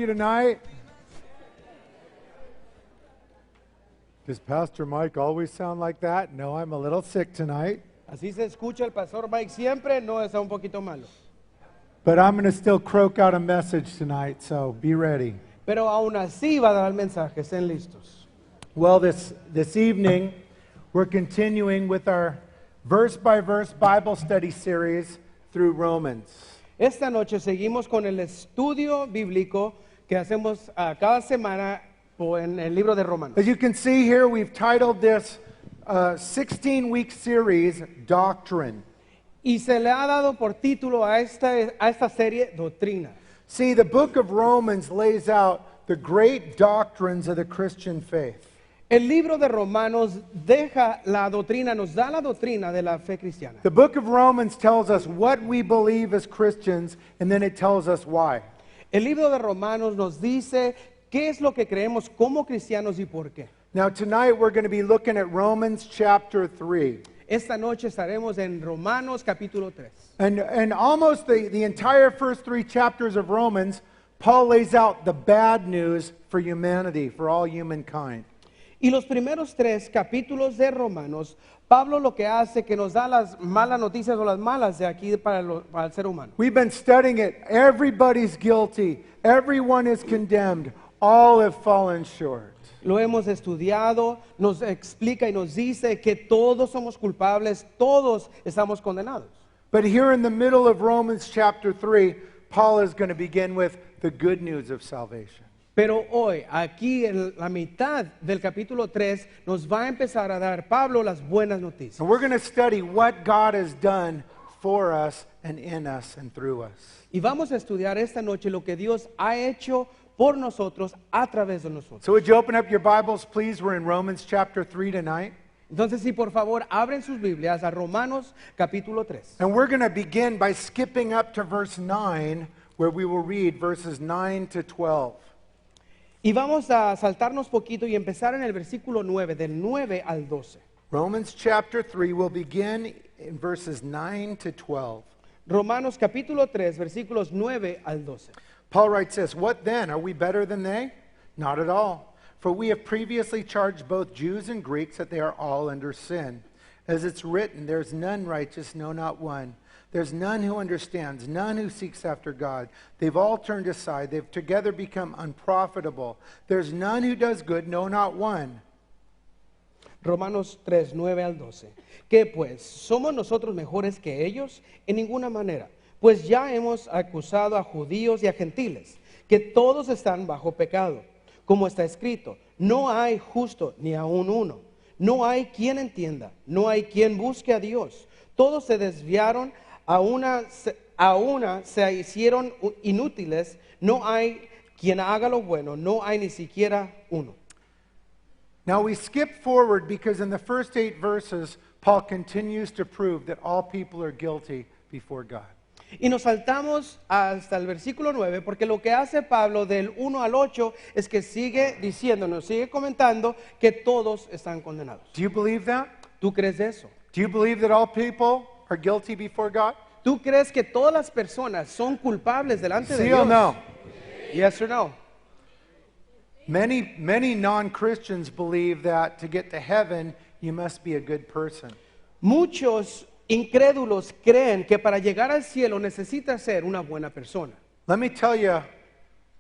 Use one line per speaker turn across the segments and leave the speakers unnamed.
you tonight? Does Pastor Mike always sound like that? No, I'm a little sick tonight.
Así se escucha el pastor Mike siempre, no está un poquito malo.
But I'm going to still croak out a message tonight, so be ready.
Pero aún así va a dar el mensaje, estén listos.
Well, this evening, we're continuing with our verse-by-verse Bible study series through Romans.
Esta noche seguimos con el estudio bíblico que hacemos cada semana en el libro de Romanos.
As you can see here, we've titled this 16-week series, Doctrine.
Y se le ha dado por título a esta serie Doctrina.
See, the book of Romans lays out the great doctrines of the Christian faith.
El libro de Romanos deja la doctrina, nos da la doctrina de la fe cristiana.
The book of Romans tells us what we believe as Christians, and then it tells us why.
El libro de Romanos nos dice qué es lo que creemos como cristianos y por qué.
Now, tonight we're going to be looking at Romans chapter 3.
Esta noche estaremos en Romanos capítulo 3.
And almost the entire first 3 chapters of Romans, Paul lays out the bad news for humanity, for all humankind.
Y los primeros 3 capítulos de Romanos, Pablo lo que hace que nos da las malas noticias o las malas de aquí para el ser humano.
We've been studying it. Everybody's guilty. Everyone is condemned. All have fallen short.
Lo hemos estudiado, nos explica y nos dice que todos somos culpables, todos estamos condenados.
But here in the middle of Romans chapter 3, Paul is going to begin with the good news of salvation.
Pero hoy, aquí en la mitad del capítulo 3, nos va a empezar a dar Pablo las buenas noticias.
And we're going to study what God has done for us and in us and through us.
Y vamos a estudiar esta noche lo que Dios ha hecho por nosotros a través de nosotros.
So would you open up your Bibles, please? We're in Romans chapter 3 tonight.
Entonces, si por favor abren sus Biblias a Romanos capítulo 3.
And we're going to begin by skipping up to verse 9, where we will read verses 9 to 12.
Y vamos a saltarnos poquito y empezar en el versículo 9, del 9 al 12.
Romans chapter 3 will begin in verses 9 to 12.
Romanos capítulo 3, versículos 9 al 12.
Paul writes this, "What then? Are we better than they? Not at all. For we have previously charged both Jews and Greeks that they are all under sin. As it's written, there's none righteous, no, not one. There's none who understands, none who seeks after God. They've all turned aside. They've together become unprofitable. There's none who does good, no, not one."
Romanos 3, 9 al 12. ¿Qué pues? ¿Somos nosotros mejores que ellos? En ninguna manera. Pues ya hemos acusado a judíos y a gentiles, que todos están bajo pecado. Como está escrito, no hay justo ni aun uno. No hay quien entienda, no hay quien busque a Dios. Todos se desviaron, a una se hicieron inútiles. No hay quien haga lo bueno, no hay ni siquiera uno.
Now we skip forward because in the first 8 verses, Paul continues to prove that all people are guilty before God.
Y nos saltamos hasta el versículo 9 porque lo que hace Pablo del 1 al 8 es que sigue diciéndonos, sigue comentando que todos están condenados.
Do you believe that?
¿Tú crees eso?
Do you believe that all people are guilty before God?
¿Tú crees que todas las personas son culpables delante de
Sí
Dios?
o no?
Yes or no?
Many non-Christians believe that to get to heaven, you must be a good person.
Muchos incrédulos creen que para llegar al cielo necesitas ser una buena persona.
Let me tell you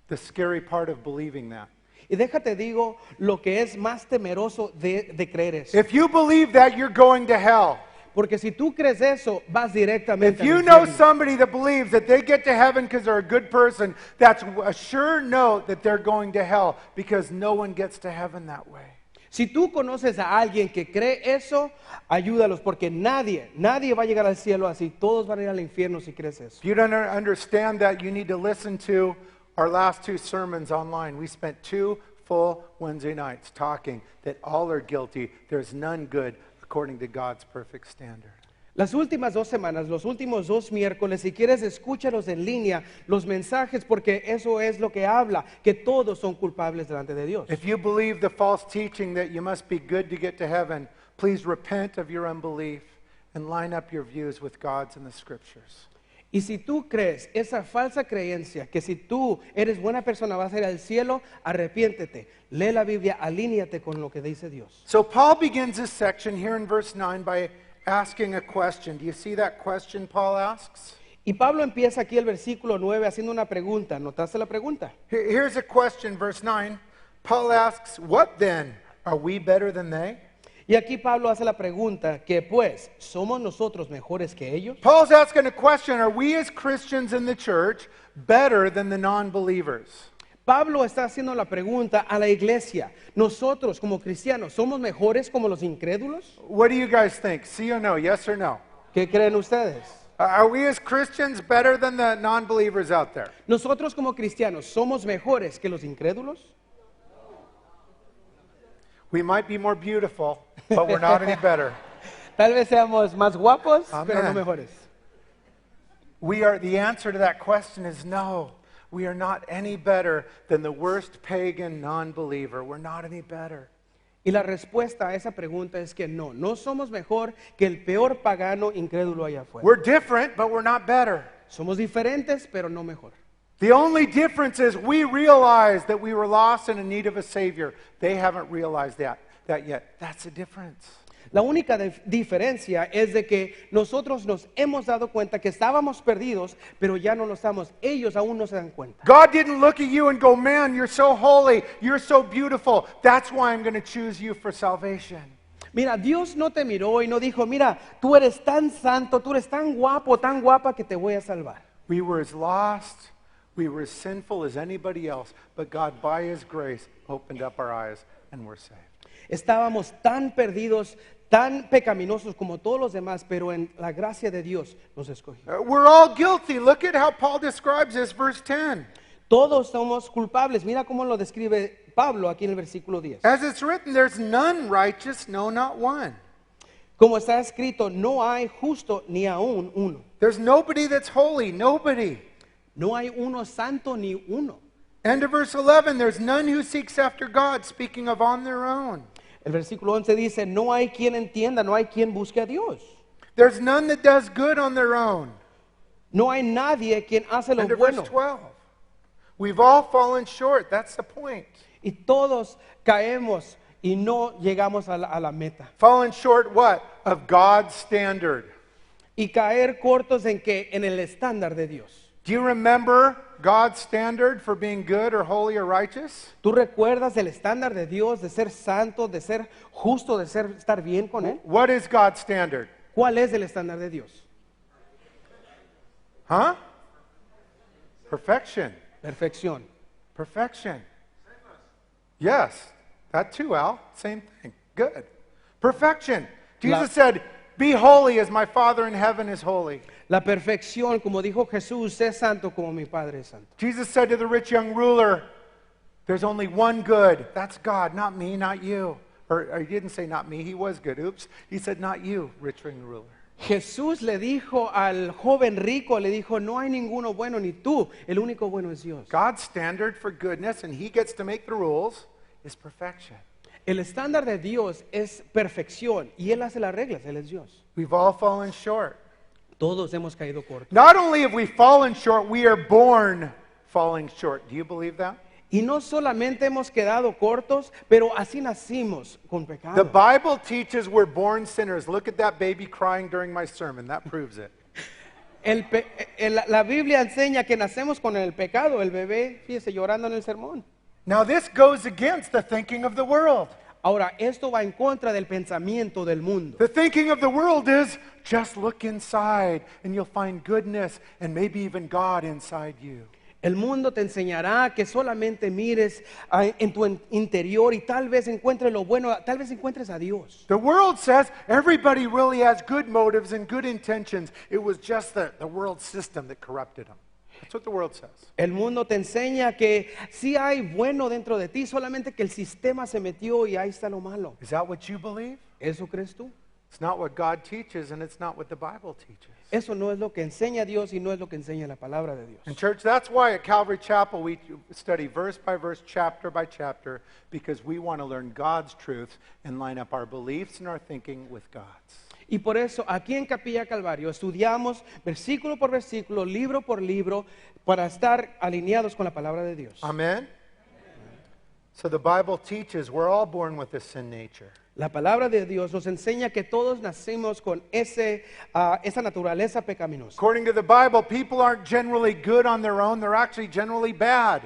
the scary part of believing that.
Y déjate digo lo que es más temeroso de creer eso.
If you believe that, you're going to hell.
Porque si tú crees eso, vas directamente
If you
al
know
infierno.
somebody that believes that they get to heaven because they're a good person, that's a sure note that they're going to hell because no one gets to heaven that way.
Si tú conoces a alguien que cree eso, ayúdalos porque nadie va a llegar al cielo así. Todos van a ir al infierno si crees eso.
If you don't understand that, you need to listen to our last 2 sermons online. We spent 2 full Wednesday nights talking that all are guilty. There's none good according to God's perfect standard.
Las últimas 2 semanas, los últimos 2 miércoles, si quieres escúchalos en línea, los mensajes, porque eso es lo que habla, que todos son culpables delante de Dios.
If you believe the false teaching that you must be good to get to heaven, please repent of your unbelief and line up your views with God's in the scriptures.
Y si tú crees esa falsa creencia que si tú eres buena persona vas a ir al cielo, arrepiéntete. Lee la Biblia, alíñate con lo que dice Dios.
So Paul begins this section here in verse 9 by asking a question. Do you see that question Paul asks?
Y Pablo empieza aquí el versículo 9 haciendo una pregunta. ¿Notaste la pregunta?
Here's a question, verse 9. Paul asks, what then? Are we better than they?
Y aquí Pablo hace la pregunta que pues, ¿somos nosotros mejores que ellos?
Paul's asking a question, are we as Christians in the church better than the non-believers?
Pablo está haciendo la pregunta a la iglesia. ¿Nosotros como cristianos somos mejores como los incrédulos?
What do you guys think? Sí or no? Yes or no?
¿Qué creen ustedes?
Are we as Christians better than the non-believers out there?
¿Nosotros como cristianos somos mejores que los incrédulos?
We might be more beautiful, but we're not any better.
Tal vez seamos más guapos, pero no
Amen.
mejores.
The answer to that question is no. We are not any better than the worst pagan non-believer. We're not any better.
Y la respuesta a esa pregunta es que no, no somos mejor que el peor pagano incrédulo allá afuera.
We're different, but we're not better.
Somos diferentes, pero no mejor.
The only difference is we realize that we were lost and in need of a Savior. They haven't realized that yet. That's the difference.
La única diferencia es de que nosotros nos hemos dado cuenta que estábamos perdidos, pero ya no lo estamos. Ellos aún no se dan cuenta.
God didn't look at you and go, man, you're so holy, you're so beautiful. That's why I'm going to choose you for salvation.
Mira, Dios no te miró y no dijo, mira, tú eres tan santo, tú eres tan guapo, tan guapa que te voy a salvar.
We were as lost, we were as sinful as anybody else, but God, by His grace, opened up our eyes and we're saved.
Estábamos tan perdidos, tan pecaminosos como todos los demás, pero en la gracia de Dios nos escogió.
We're all guilty. Look at how Paul describes this, verse 10.
Todos somos culpables. Mira cómo lo describe Pablo aquí en el versículo 10.
As it's written, there's none righteous, no, not one.
Como está escrito, no hay justo ni aún uno.
There's nobody that's holy, nobody.
No hay uno santo ni uno.
End of verse 11, there's none who seeks after God, speaking of on their own.
El versículo 11 dice, no hay quien entienda, no hay quien busque a Dios.
There's none that does good on their own.
No hay nadie quien hace lo
End of
bueno.
verse 12. We've all fallen short, that's the point.
Y todos caemos y no llegamos a la meta.
Fallen short what? Of God's standard.
Y caer cortos en que en el estándar de Dios.
Do you remember God's standard for being good or holy or righteous?
¿Tú recuerdas el estándar de Dios de ser santo, de ser justo, de estar bien con Él?
What is God's standard?
¿Cuál es el estándar de Dios?
Huh? Perfection.
Perfección.
Perfection. Yes, that too, Al. Same thing. Good. Perfection. Jesus said, be holy as my Father in heaven is holy.
La perfección, como dijo Jesús, sé santo como mi Padre es santo.
Jesus said to the rich young ruler, there's only one good. That's God, not me, not you. Or he didn't say not me, he was good. Oops. He said not you, rich young ruler.
Jesús le dijo al joven rico, le dijo, no hay ninguno bueno ni tú, el único bueno es Dios.
God's standard for goodness, and he gets to make the rules, is perfection.
El estándar de Dios es perfección y Él hace las reglas, Él es Dios.
We've all fallen short.
Todos hemos caído cortos.
Not only have we fallen short, we are born falling short. Do you believe that?
Y no solamente hemos quedado cortos, pero así nacimos con
The
pecado.
Bible teaches we're born sinners. Look at that baby crying during my sermon. That proves it.
La Biblia enseña que nacemos con el pecado, el bebé, fíjese, llorando en el sermón.
Now, this goes against the thinking of the world.
Ahora, esto va en contra del pensamiento del mundo.
The thinking of the world is just look inside and you'll find goodness and maybe even God inside you.
El mundo te enseñará que solamente mires en tu interior y tal vez encuentres lo bueno, tal vez encuentres a Dios.
The world says everybody really has good motives and good intentions. It was just the world system that corrupted them. That's what the world says.
El mundo te enseña que sí hay bueno dentro de ti, solamente que el sistema se metió y ahí está lo malo.
Is that what you believe?
¿Eso crees tú?
It's not what God teaches and it's not what the Bible teaches.
Eso no es lo que enseña Dios y no es lo que enseña la palabra de Dios.
And church, that's why at Calvary Chapel we study verse by verse, chapter by chapter, because we want to learn God's truth and line up our beliefs and our thinking with God's.
Y por eso aquí en Capilla Calvario estudiamos versículo por versículo, libro por libro, para estar alineados con la palabra de Dios.
Amen? So the Bible teaches we're all born with a sin nature.
La palabra de Dios nos enseña que todos nacimos con esa naturaleza pecaminosa.
According to the Bible, people aren't generally good on their own, they're actually generally bad.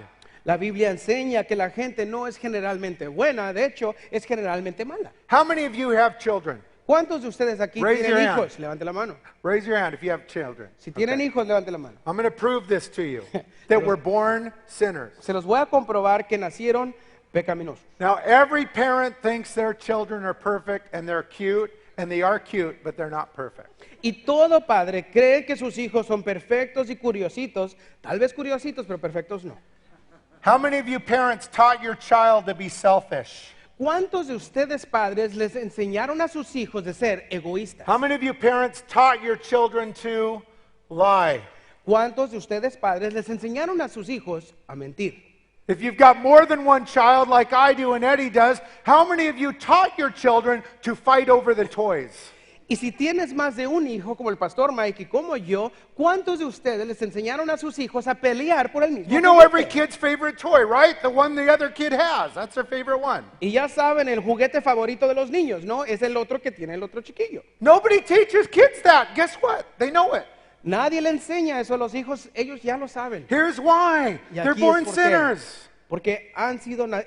La Biblia enseña que la gente no es generalmente buena, de hecho, es generalmente mala.
How many of you have children?
¿Cuántos de ustedes aquí
Raise
tienen
your hand.
hijos? Levante la mano.
Raise your hand if you have children.
Si tienen
Okay.
hijos, levante la mano.
I'm going to prove this to you that we're born sinners.
Se los voy a comprobar que nacieron pecaminosos.
Now, every parent thinks their children are perfect and they're cute, and they are cute, but they're not perfect.
Y todo padre cree que sus hijos son perfectos y curiositos, tal vez curiositos, pero perfectos no.
How many of you parents taught your child to be selfish?
¿Cuántos de ustedes padres les enseñaron a sus hijos de ser egoístas?
How many of you parents taught your children to lie?
¿Cuántos de ustedes padres les enseñaron a sus hijos a mentir?
If you've got more than one child like I do and Eddie does, how many of you taught your children to fight over the toys?
Y si tienes más de un hijo, como el pastor Mike y como yo, ¿cuántos de ustedes les enseñaron a sus hijos a pelear por el mismo
You know
juguete?
every kid's favorite toy, right? The one the other kid has. That's their favorite one.
Y ya saben, el juguete favorito de los niños, ¿no? Es el otro que tiene el otro chiquillo.
Nobody teaches kids that. Guess what? They know it.
Nadie le enseña eso a los hijos, ellos ya lo saben.
Here's why.
Y
They're
aquí es
born
por qué.
sinners.
Porque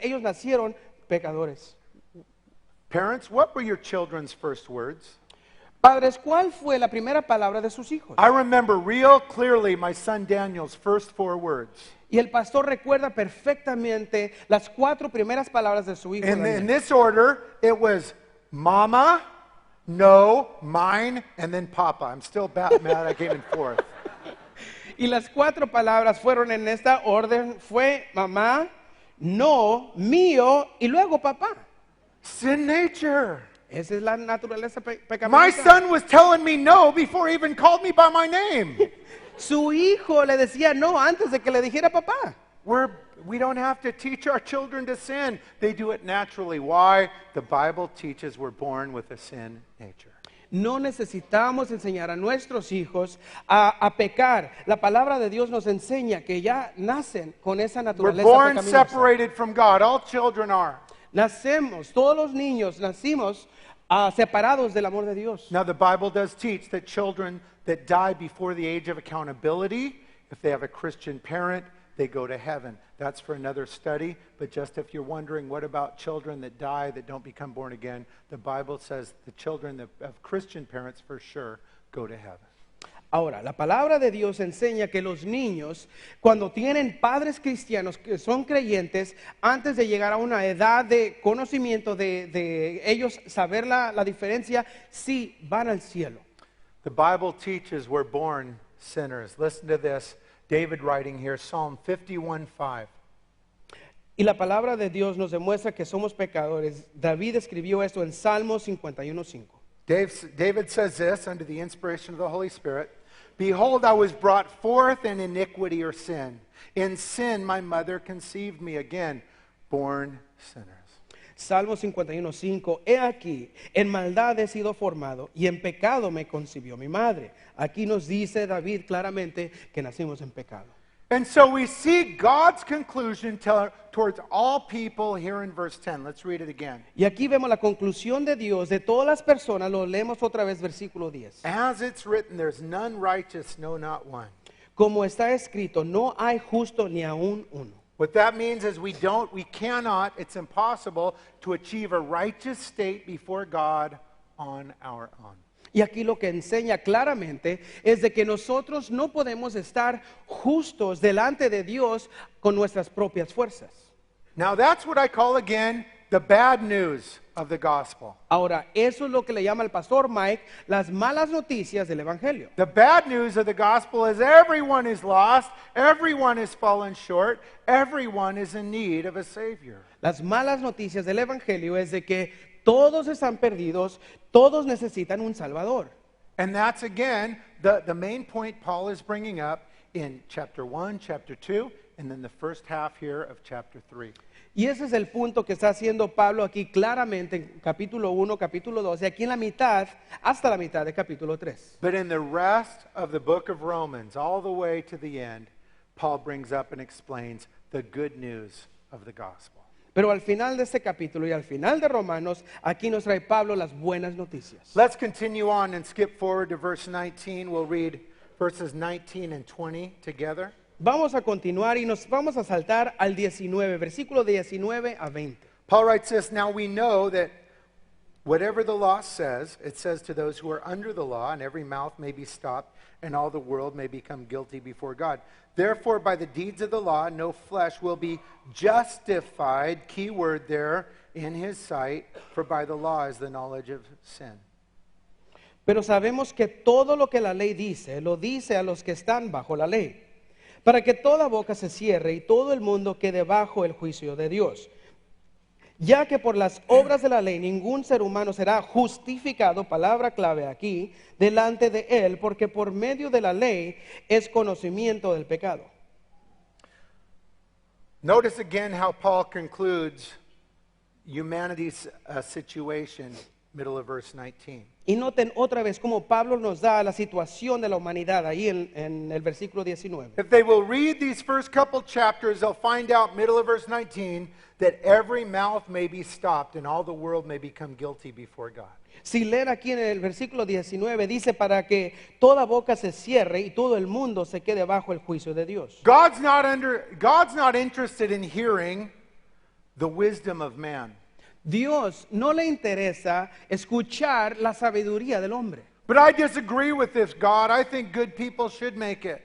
ellos nacieron pecadores.
Parents, what were your children's first words?
Padres, ¿cuál fue la primera palabra de sus hijos?
I remember real clearly my son Daniel's first 4 words.
Y el pastor recuerda perfectamente las 4 primeras palabras de su hijo.
In
Daniel.
this order, it was mama, no, mine, and then papa. I'm still mad I came in fourth.
Y las 4 palabras fueron en esta orden, fue mamá, no, mío y luego papá.
Sin nature.
Esa es la naturaleza
My
pecaminosa.
son was telling me no before he even called me by my name.
Su hijo le decía no antes de que le dijera papá.
We don't have to teach our children to sin. They do it naturally. Why? The Bible teaches we're born with a sin nature.
No necesitamos enseñar a nuestros hijos a pecar. La palabra de Dios nos enseña que ya nacen con esa
We're
naturaleza
born
pecaminosa.
separated from God. All children are.
Nacemos, todos los niños nacimos separados del amor de Dios.
Now, the Bible does teach that children that die before the age of accountability, if they have a Christian parent, they go to heaven. That's for another study. But just if you're wondering, what about children that die that don't become born again? The Bible says the children of Christian parents for sure go to heaven.
Ahora, la palabra de Dios enseña que los niños, cuando tienen padres cristianos que son creyentes, antes de llegar a una edad de conocimiento, de ellos saber la diferencia, sí van al cielo.
The Bible teaches we're born sinners. Listen to this. David writing here, Psalm 51:5.
Y la palabra de Dios nos demuestra que somos pecadores. David escribió esto en Salmo 51:5.
David says this under the inspiration of the Holy Spirit. Behold, I was brought forth in iniquity or sin. In sin my mother conceived me. Again, born sinners.
Salmo 51:5. He aquí, en maldad he sido formado y en pecado me concibió mi madre. Aquí nos dice David claramente que nacimos en pecado.
And so we see God's conclusion towards all people here in verse 10. Let's read it again.
Y aquí vemos la conclusión de Dios de todas las personas. Lo leemos otra vez, versículo 10.
As it's written, there's none righteous, no, not one.
Como está escrito, no hay justo ni aún uno.
What that means is we cannot, it's impossible to achieve a righteous state before God on our own.
Y aquí lo que enseña claramente es de que nosotros no podemos estar justos delante de Dios con nuestras propias fuerzas.
Now that's what I call again the bad news of the gospel.
Ahora, eso es lo que le llama el pastor Mike las malas noticias del evangelio.
The bad news of the gospel is everyone is lost, everyone has fallen short, everyone is in need of a savior.
Las malas noticias del evangelio es de que todos están perdidos, todos necesitan un salvador.
And that's again the main point Paul is bringing up in chapter 1, chapter 2, and then the first half here of chapter 3.
Y ese es el punto que está haciendo Pablo aquí claramente en capítulo 1, capítulo 2, y aquí en la mitad, hasta la mitad de capítulo 3.
But in the rest of the book of Romans, all the way to the end, Paul brings up and explains the good news of the gospel.
Pero al final de este capítulo y al final de Romanos, aquí nos trae Pablo las buenas noticias.
Let's continue on and skip forward to verse 19. We'll read verses 19 and 20 together.
Vamos a continuar y nos vamos a saltar al 19, versículo 19 a 20.
Paul writes this, now we know that whatever the law says, it says to those who are under the law, and every mouth may be stopped, and all the world may become guilty before God. Therefore, by the deeds of the law, no flesh will be justified, key word there, in his sight, for by the law is the knowledge of sin.
Pero sabemos que todo lo que la ley dice, lo dice a los que están bajo la ley, para que toda boca se cierre y todo el mundo quede bajo el juicio de Dios. Ya que por las obras de la ley ningún ser humano será justificado, palabra clave aquí, delante de él, porque por medio de la ley es conocimiento del pecado.
Notice again how Paul concludes humanity's situation, middle of verse 19.
Y noten otra vez cómo Pablo nos da la situación de la humanidad ahí en el versículo 19.
If they will read these first couple chapters, they'll find out, middle of verse 19, that every mouth may be stopped and all the world may become guilty before God.
Si leen aquí en el versículo 19, dice para que toda boca se cierre y todo el mundo se quede bajo el juicio de Dios.
God's not interested in hearing the wisdom of man.
Dios no le interesa escuchar la sabiduría del hombre.
But I disagree with this, God. I think good people should make it.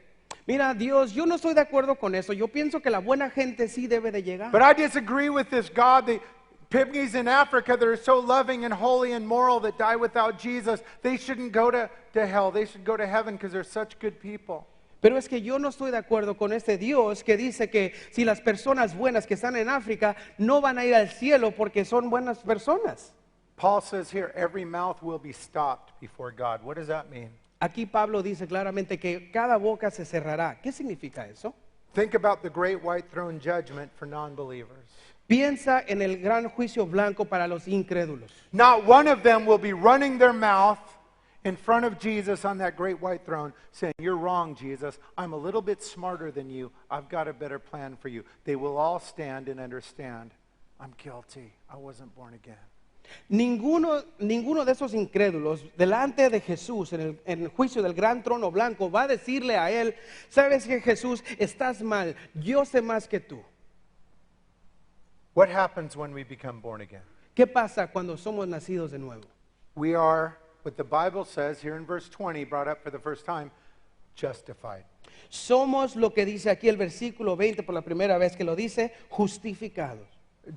Mira, Dios, yo no estoy de acuerdo con eso. Yo pienso que la buena gente sí debe de llegar.
But I disagree with this, God. The pygmies in Africa that are so loving and holy and moral that die without Jesus, they shouldn't go to hell. They should go to heaven because they're such good people.
Pero es que yo no estoy de acuerdo con este Dios que dice que si las personas buenas que están en África no van a ir al cielo porque son buenas personas.
Paul says here, every mouth will be stopped before God. What does that mean?
Aquí Pablo dice claramente que cada boca se cerrará. ¿Qué significa eso?
Think about the great white throne judgment for non-believers.
Piensa en el gran juicio blanco para los incrédulos.
Not one of them will be running their mouth in front of Jesus on that great white throne saying, you're wrong, Jesus. I'm a little bit smarter than you. I've got a better plan for you. They will all stand and understand, I'm guilty. I wasn't born again.
Ninguno de esos incrédulos delante de Jesús en el juicio del gran trono blanco va a decirle a él, sabes que Jesús, estás mal, yo sé más que tú.
What happens when we become born again?
¿Qué pasa cuando somos nacidos de nuevo?
We are, what the Bible says here in verse 20, brought up for the first time, justified.
Somos lo que dice aquí el versículo 20 por la primera vez que lo dice, justificados.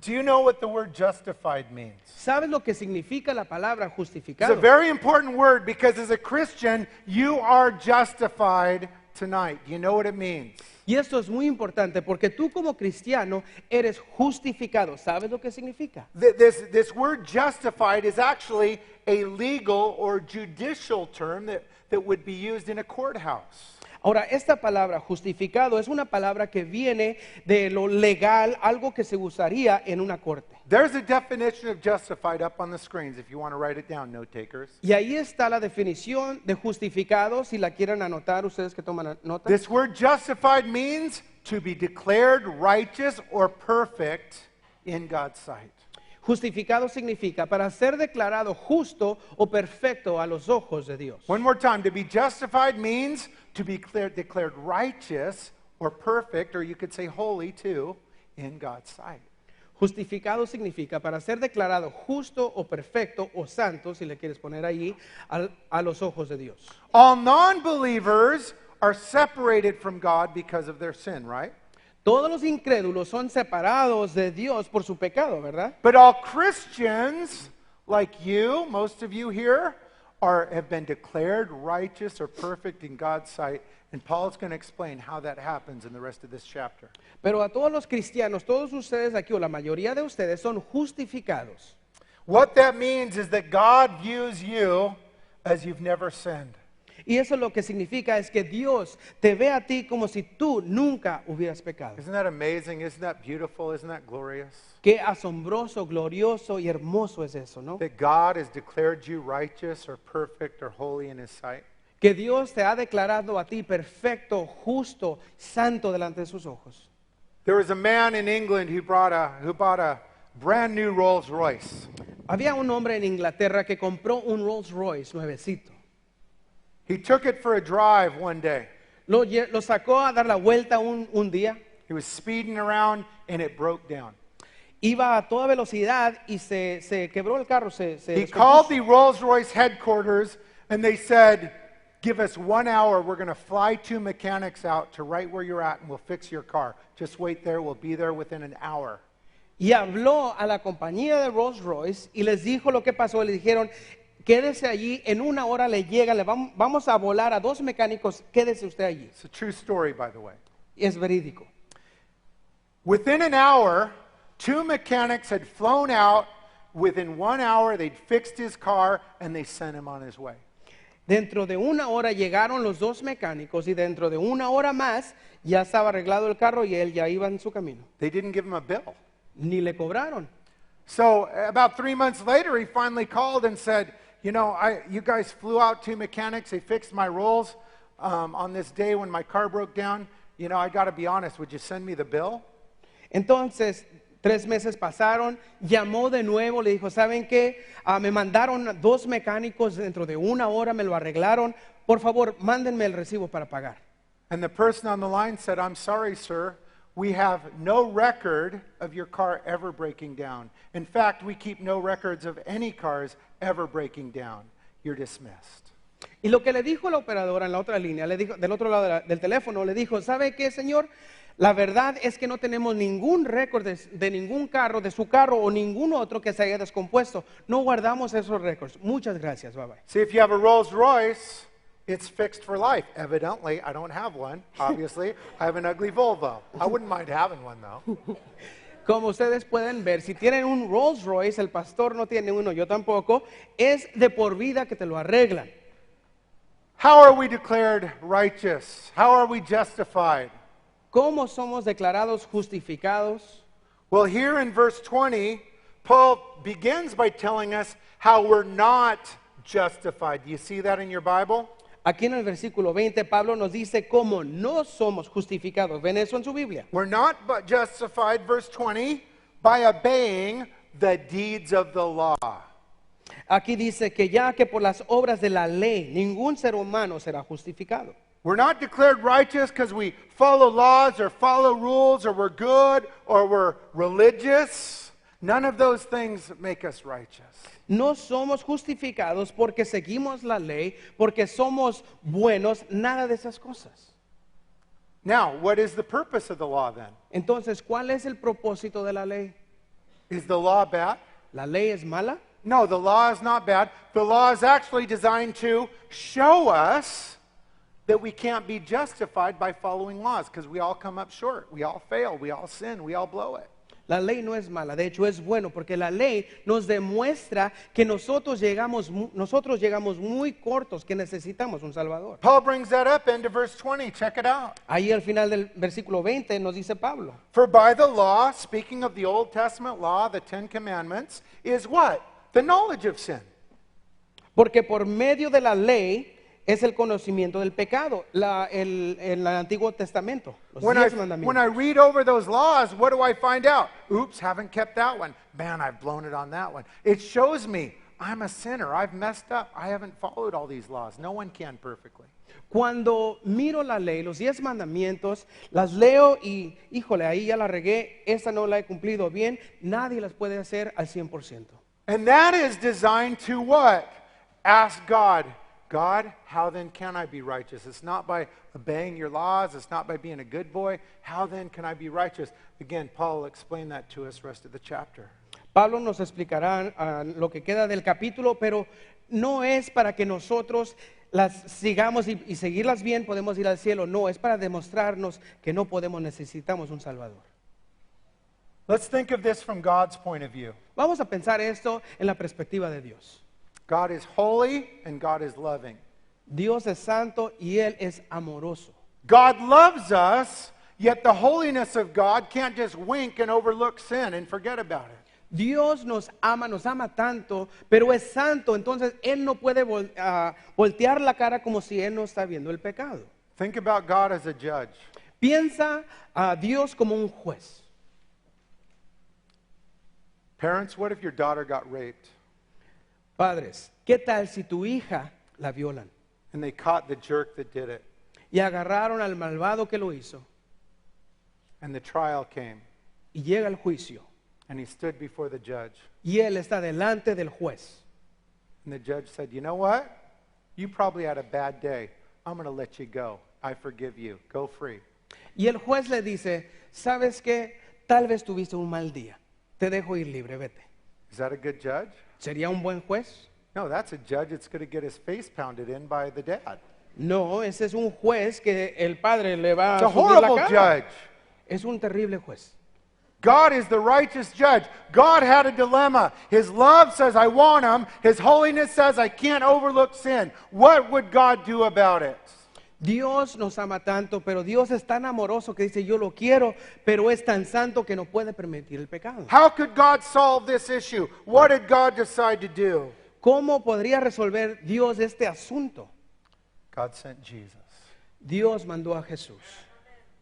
Do you know what the word justified means?
¿Sabes lo que significa la palabra
It's a
justificado?
very important word because as a Christian, you are justified tonight. Do you know what it means?
Y esto es muy importante porque tú como cristiano eres justificado. ¿Sabes lo que significa?
This word justified is actually a legal or judicial term that would be used in a courthouse.
Ahora, esta palabra justificado es una palabra que viene de lo legal, algo que se usaría en una corte.
There's a definition of justified up on the screens if you want to write it down, note takers.
Y ahí está la definición de justificado, si la quieren anotar ustedes que toman nota.
This word justified means to be declared righteous or perfect in God's sight.
Justificado significa para ser declarado justo o perfecto a los ojos de Dios.
One more time, to be justified means to be declared righteous or perfect, or you could say holy too, in God's sight.
Justificado significa para ser declarado justo o perfecto o santo, si le quieres poner ahí, a los ojos de Dios.
All non-believers are separated from God because of their sin, right?
Todos los incrédulos son separados de Dios por su pecado, ¿verdad?
But all Christians, like you, most of you here, have been declared righteous or perfect in God's sight. And Paul's going to explain how that happens in the rest of this chapter.
Pero a todos los cristianos, todos ustedes aquí, o la mayoría de ustedes, son justificados.
What that means is that God views you as you've never sinned.
Y eso lo que significa es que Dios te ve a ti como si tú nunca hubieras pecado.
Isn't that amazing? Isn't that beautiful? Isn't that glorious?
Qué asombroso, glorioso y hermoso es eso, ¿no?
That God has declared you righteous or perfect or holy in His sight.
Que Dios te ha declarado a ti perfecto, justo, santo delante de sus ojos.
There was a man in England who bought a brand new Rolls Royce.
Había un hombre en Inglaterra que compró un Rolls Royce nuevecito.
He took it for a drive one day.
Lo sacó a dar la vuelta un día.
He was speeding around and it broke down.
Iba a toda velocidad y se quebró el carro. Se
He
descompuso.
called the Rolls Royce headquarters and they said, give us 1 hour. We're going to fly 2 mechanics out to right where you're at and we'll fix your car. Just wait there. We'll be there within an hour.
Y habló a la compañía de Rolls Royce y les dijo lo que pasó. Le dijeron, quédese allí, en 1 hora le llega, vamos a volar a 2 mecánicos, quédese usted allí.
It's a true story, by the way.
Y es verídico.
Within an hour, 2 mechanics had flown out. Within 1 hour, they'd fixed his car and they sent him on his way.
Dentro de 1 hora llegaron los 2 mecánicos y dentro de 1 hora más ya estaba arreglado el carro y él ya iba en su camino.
They didn't give him a bill.
Ni le cobraron.
So about 3 months later, he finally called and said, you know, you guys flew out 2 mechanics. They fixed my rolls on this day when my car broke down. You know, I got to be honest. Would you send me the bill?
Entonces, 3 meses pasaron, llamó de nuevo, le dijo, ¿saben qué? Me mandaron 2 mecánicos dentro de 1 hora, me lo arreglaron. Por favor, mándenme el recibo para pagar.
And the person on the line said, I'm sorry, sir. We have no record of your car ever breaking down. In fact, we keep no records of any cars ever breaking down. You're dismissed.
Y lo que le dijo la operadora en la otra línea, le dijo, del otro lado del teléfono, le dijo, ¿sabe qué, señor? La verdad es que no tenemos ningún récord de ningún carro, de su carro o ningún otro que se haya descompuesto. No guardamos esos récords. Muchas gracias, bye bye.
See, if you have a Rolls Royce, it's fixed for life. Evidently, I don't have one. Obviously, I have an ugly Volvo. I wouldn't mind having one, though.
Como ustedes pueden ver, si tienen un Rolls Royce, el pastor no tiene uno, yo tampoco, es de por vida que te lo arreglan.
How are we declared righteous? How are we justified?
¿Cómo somos declarados justificados?
Well, here in verse 20, Paul begins by telling us how we're not justified. Do you see that in your Bible?
Aquí en el versículo 20, Pablo nos dice cómo no somos justificados. ¿Ven eso en su Biblia?
We're not but justified, verse 20, by obeying the deeds of the law.
Aquí dice que ya que por las obras de la ley ningún ser humano será justificado.
We're not declared righteous because we follow laws or follow rules or we're good or we're religious. None of those things make us righteous.
No somos justificados porque seguimos la ley, porque somos buenos, nada de esas cosas.
Now, what is the purpose of the law then?
Entonces, ¿cuál es el propósito de la ley?
Is the law bad?
¿La ley es mala?
No, the law is not bad. The law is actually designed to show us that we can't be justified by following laws because we all come up short. We all fail. We all sin. We all blow it.
La ley no es mala, de hecho es bueno porque la ley nos demuestra que nosotros llegamos muy cortos, que necesitamos un Salvador.
Paul brings that up into verse 20. Check it out.
Ahí al final del versículo 20 nos dice Pablo,
For by the law, speaking of the Old Testament law, the 10 Commandments, is what? The knowledge of sin.
porque por medio de la ley es el conocimiento del pecado, en el Antiguo Testamento, los
When
10
I
mandamientos.
read over those laws, what do I find out? Oops, haven't kept that one. Man, I've blown it on that one. It shows me I'm a sinner. I've messed up. I haven't followed all these laws. No one can perfectly.
Cuando miro la ley, los 10 mandamientos, las leo y, híjole, ahí ya la regué, esta no la he cumplido bien, nadie las puede hacer al 100%.
And that is designed to what? Ask God, God, how then can I be righteous? It's not by obeying your laws. It's not by being a good boy. How then can I be righteous? Again, Paul will explain that to us the rest of the chapter.
Pablo nos explicará lo que queda del capítulo, pero no es para que nosotros las sigamos y seguirlas bien, podemos ir al cielo. No, es para demostrarnos que no podemos, necesitamos un Salvador.
Let's think of this from God's point of view.
Vamos a pensar esto en la perspectiva de Dios.
God is holy and God is loving.
Dios es santo y Él es amoroso.
God loves us, yet the holiness of God can't just wink and overlook sin and forget about it.
Dios nos ama tanto, pero es santo, entonces Él no puede voltear la cara como si Él no está viendo el pecado.
Think about God as a judge.
Piensa a Dios como un juez.
Parents, what if your daughter got raped
Padres, ¿qué tal si tu hija la violan
and they caught the jerk that did it
y agarraron al malvado que lo hizo
and the trial came
y llega el juicio
and he stood before the judge
y él está delante del juez?
and the judge said, you know what? You probably had a bad day. I'm going to let you go. I forgive you. Go free.
Y el juez le dice, ¿sabes qué? Tal vez tuviste un mal día. Te dejo ir libre, vete.
Is that a good judge?
¿Sería un buen juez?
No, that's a judge that's going to get his face pounded in by the dad.
No, ese es un juez que el padre le va
It's a
a subir la
horrible
cara.
judge.
Es un terrible juez.
God is the righteous judge. God had a dilemma. His love says, I want him. His holiness says, I can't overlook sin. What would God do about it?
Dios nos ama tanto, pero Dios es tan amoroso que dice, yo lo quiero, pero es tan santo que no puede permitir el pecado.
How could God solve this issue? What did God decide to do?
¿Cómo podría resolver Dios este asunto?
God sent Jesus.
Dios mandó a Jesús.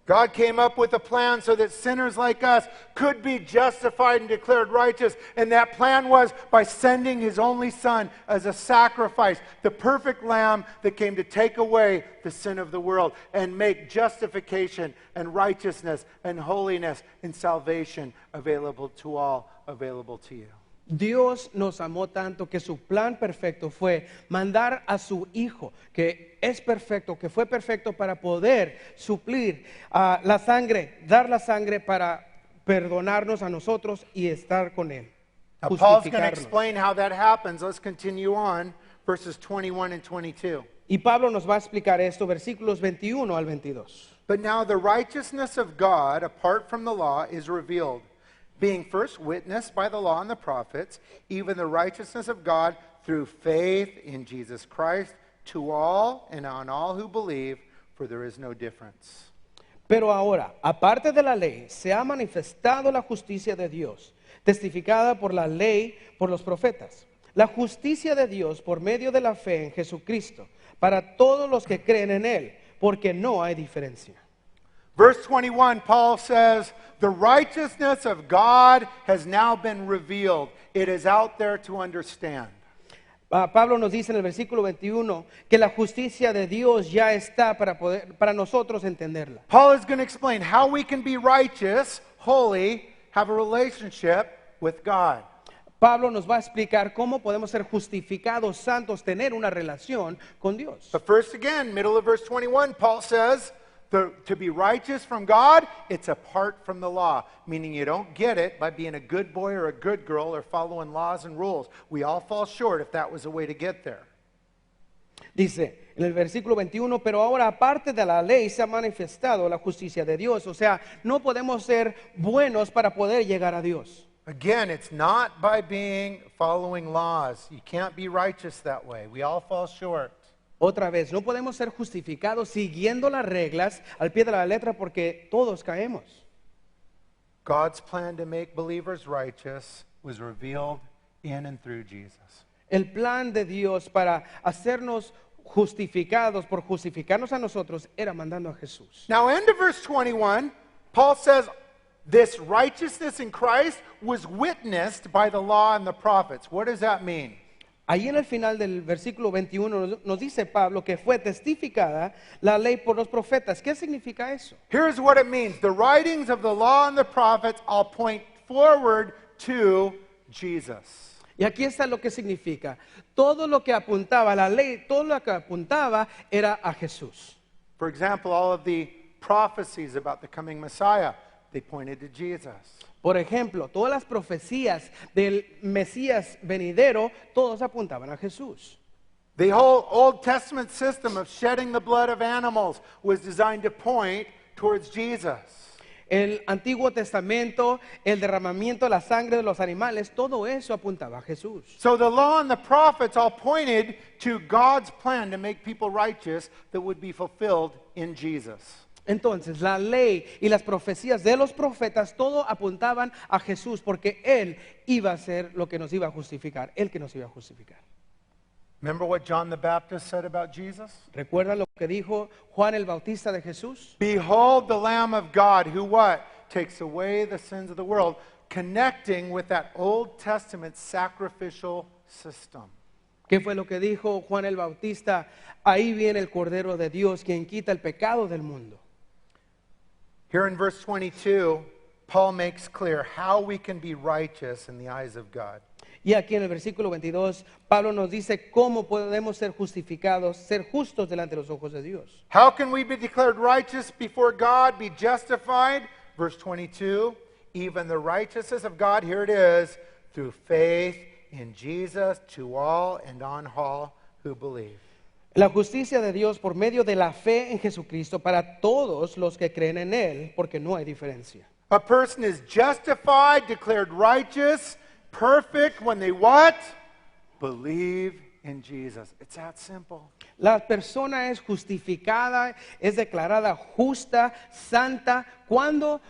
God came up with a plan so that sinners like us could be justified and declared righteous. And that plan was by sending his only son as a sacrifice, the perfect lamb that came to take away the sin of the world and make justification and righteousness and holiness and salvation available to all, available to you.
Dios nos amó tanto que su plan perfecto fue mandar a su Hijo, que es perfecto, que fue perfecto para poder suplir la sangre, dar la sangre para perdonarnos a nosotros y estar con Él.
Now, Paul's going to
Justificarnos.
explain how that happens. Let's continue on, verses 21 and 22.
Y Pablo nos va a explicar esto, versículos 21 al 22.
But now the righteousness of God, apart from the law, is revealed, being first witnessed by the law and the prophets, even the righteousness of God through faith in Jesus Christ, to all and on all who believe, for there is no difference.
Pero ahora, aparte de la ley, se ha manifestado la justicia de Dios, testificada por la ley, por los profetas. La justicia de Dios por medio de la fe en Jesucristo, para todos los que creen en Él, porque no hay diferencia.
Verse 21, Paul says, the righteousness of God has now been revealed. It is out there to understand.
Pablo nos dice en el versículo 21 que la justicia de Dios ya está para nosotros entenderla.
Paul is going to explain how we can be righteous, holy, have a relationship with God.
Pablo nos va a explicar cómo podemos ser justificados, santos, tener una relación con Dios.
But first again, middle of verse 21, Paul says, to be righteous from God, it's apart from the law, meaning you don't get it by being a good boy or a good girl or following laws and rules. We all fall short if that was a way to get there.
Dice en el versículo 21, pero ahora aparte de la ley se ha manifestado la justicia de Dios. O sea, no podemos ser buenos para poder llegar a Dios.
Again, it's not by following laws. You can't be righteous that way. We all fall short.
Otra vez, no podemos ser justificados siguiendo las reglas al pie de la letra porque todos caemos.
God's plan to make believers righteous was revealed in and through Jesus.
El plan de Dios para hacernos justificados, por justificarnos a nosotros, era mandando a Jesús.
Now, end of verse 21, Paul says, this righteousness in Christ was witnessed by the law and the prophets. What does that mean?
Ahí en el final del versículo 21 nos dice Pablo que fue testificada la ley por los profetas. ¿Qué significa eso?
Here's what it means. The writings of the law and the prophets all point forward to Jesus.
Y aquí está lo que significa. Todo lo que apuntaba la ley, todo lo que apuntaba era a Jesús.
For example, all of the prophecies about the coming Messiah, they pointed to Jesus.
Por ejemplo, todas las profecías del Mesías venidero, todos apuntaban a Jesús.
The whole Old Testament system of shedding the blood of animals was designed to point towards Jesus.
El Antiguo Testamento, el derramamiento de la sangre de los animales, todo eso apuntaba a Jesús.
So the law and the prophets all pointed to God's plan to make people righteous that would be fulfilled in Jesus.
Entonces, la ley y las profecías de los profetas, todo apuntaban a Jesús, porque Él iba a ser lo que nos iba a justificar, el que nos iba a justificar.
Remember what John the Baptist said about Jesus?
¿Recuerdan lo que dijo Juan el Bautista de Jesús?
Behold the Lamb of God who what? Takes away the sins of the world, connecting with that Old Testament sacrificial system.
¿Qué fue lo que dijo Juan el Bautista? Ahí viene el Cordero de Dios, quien quita el pecado del mundo.
Here in verse 22, Paul makes clear how we can be righteous in the eyes of God.
Y aquí en el versículo 22, Pablo nos dice cómo podemos ser justificados, ser justos delante de los ojos de Dios.
How can we be declared righteous before God, be justified? Verse 22, even the righteousness of God, here it is, through faith in Jesus to all and on all who believe.
La justicia de Dios por medio de la fe en Jesucristo para todos los que creen en Él, porque no hay diferencia.
A person is justified, declared righteous, perfect when they what? Believe in Jesus. It's that simple.
La persona es justificada, es declarada justa, santa, cuando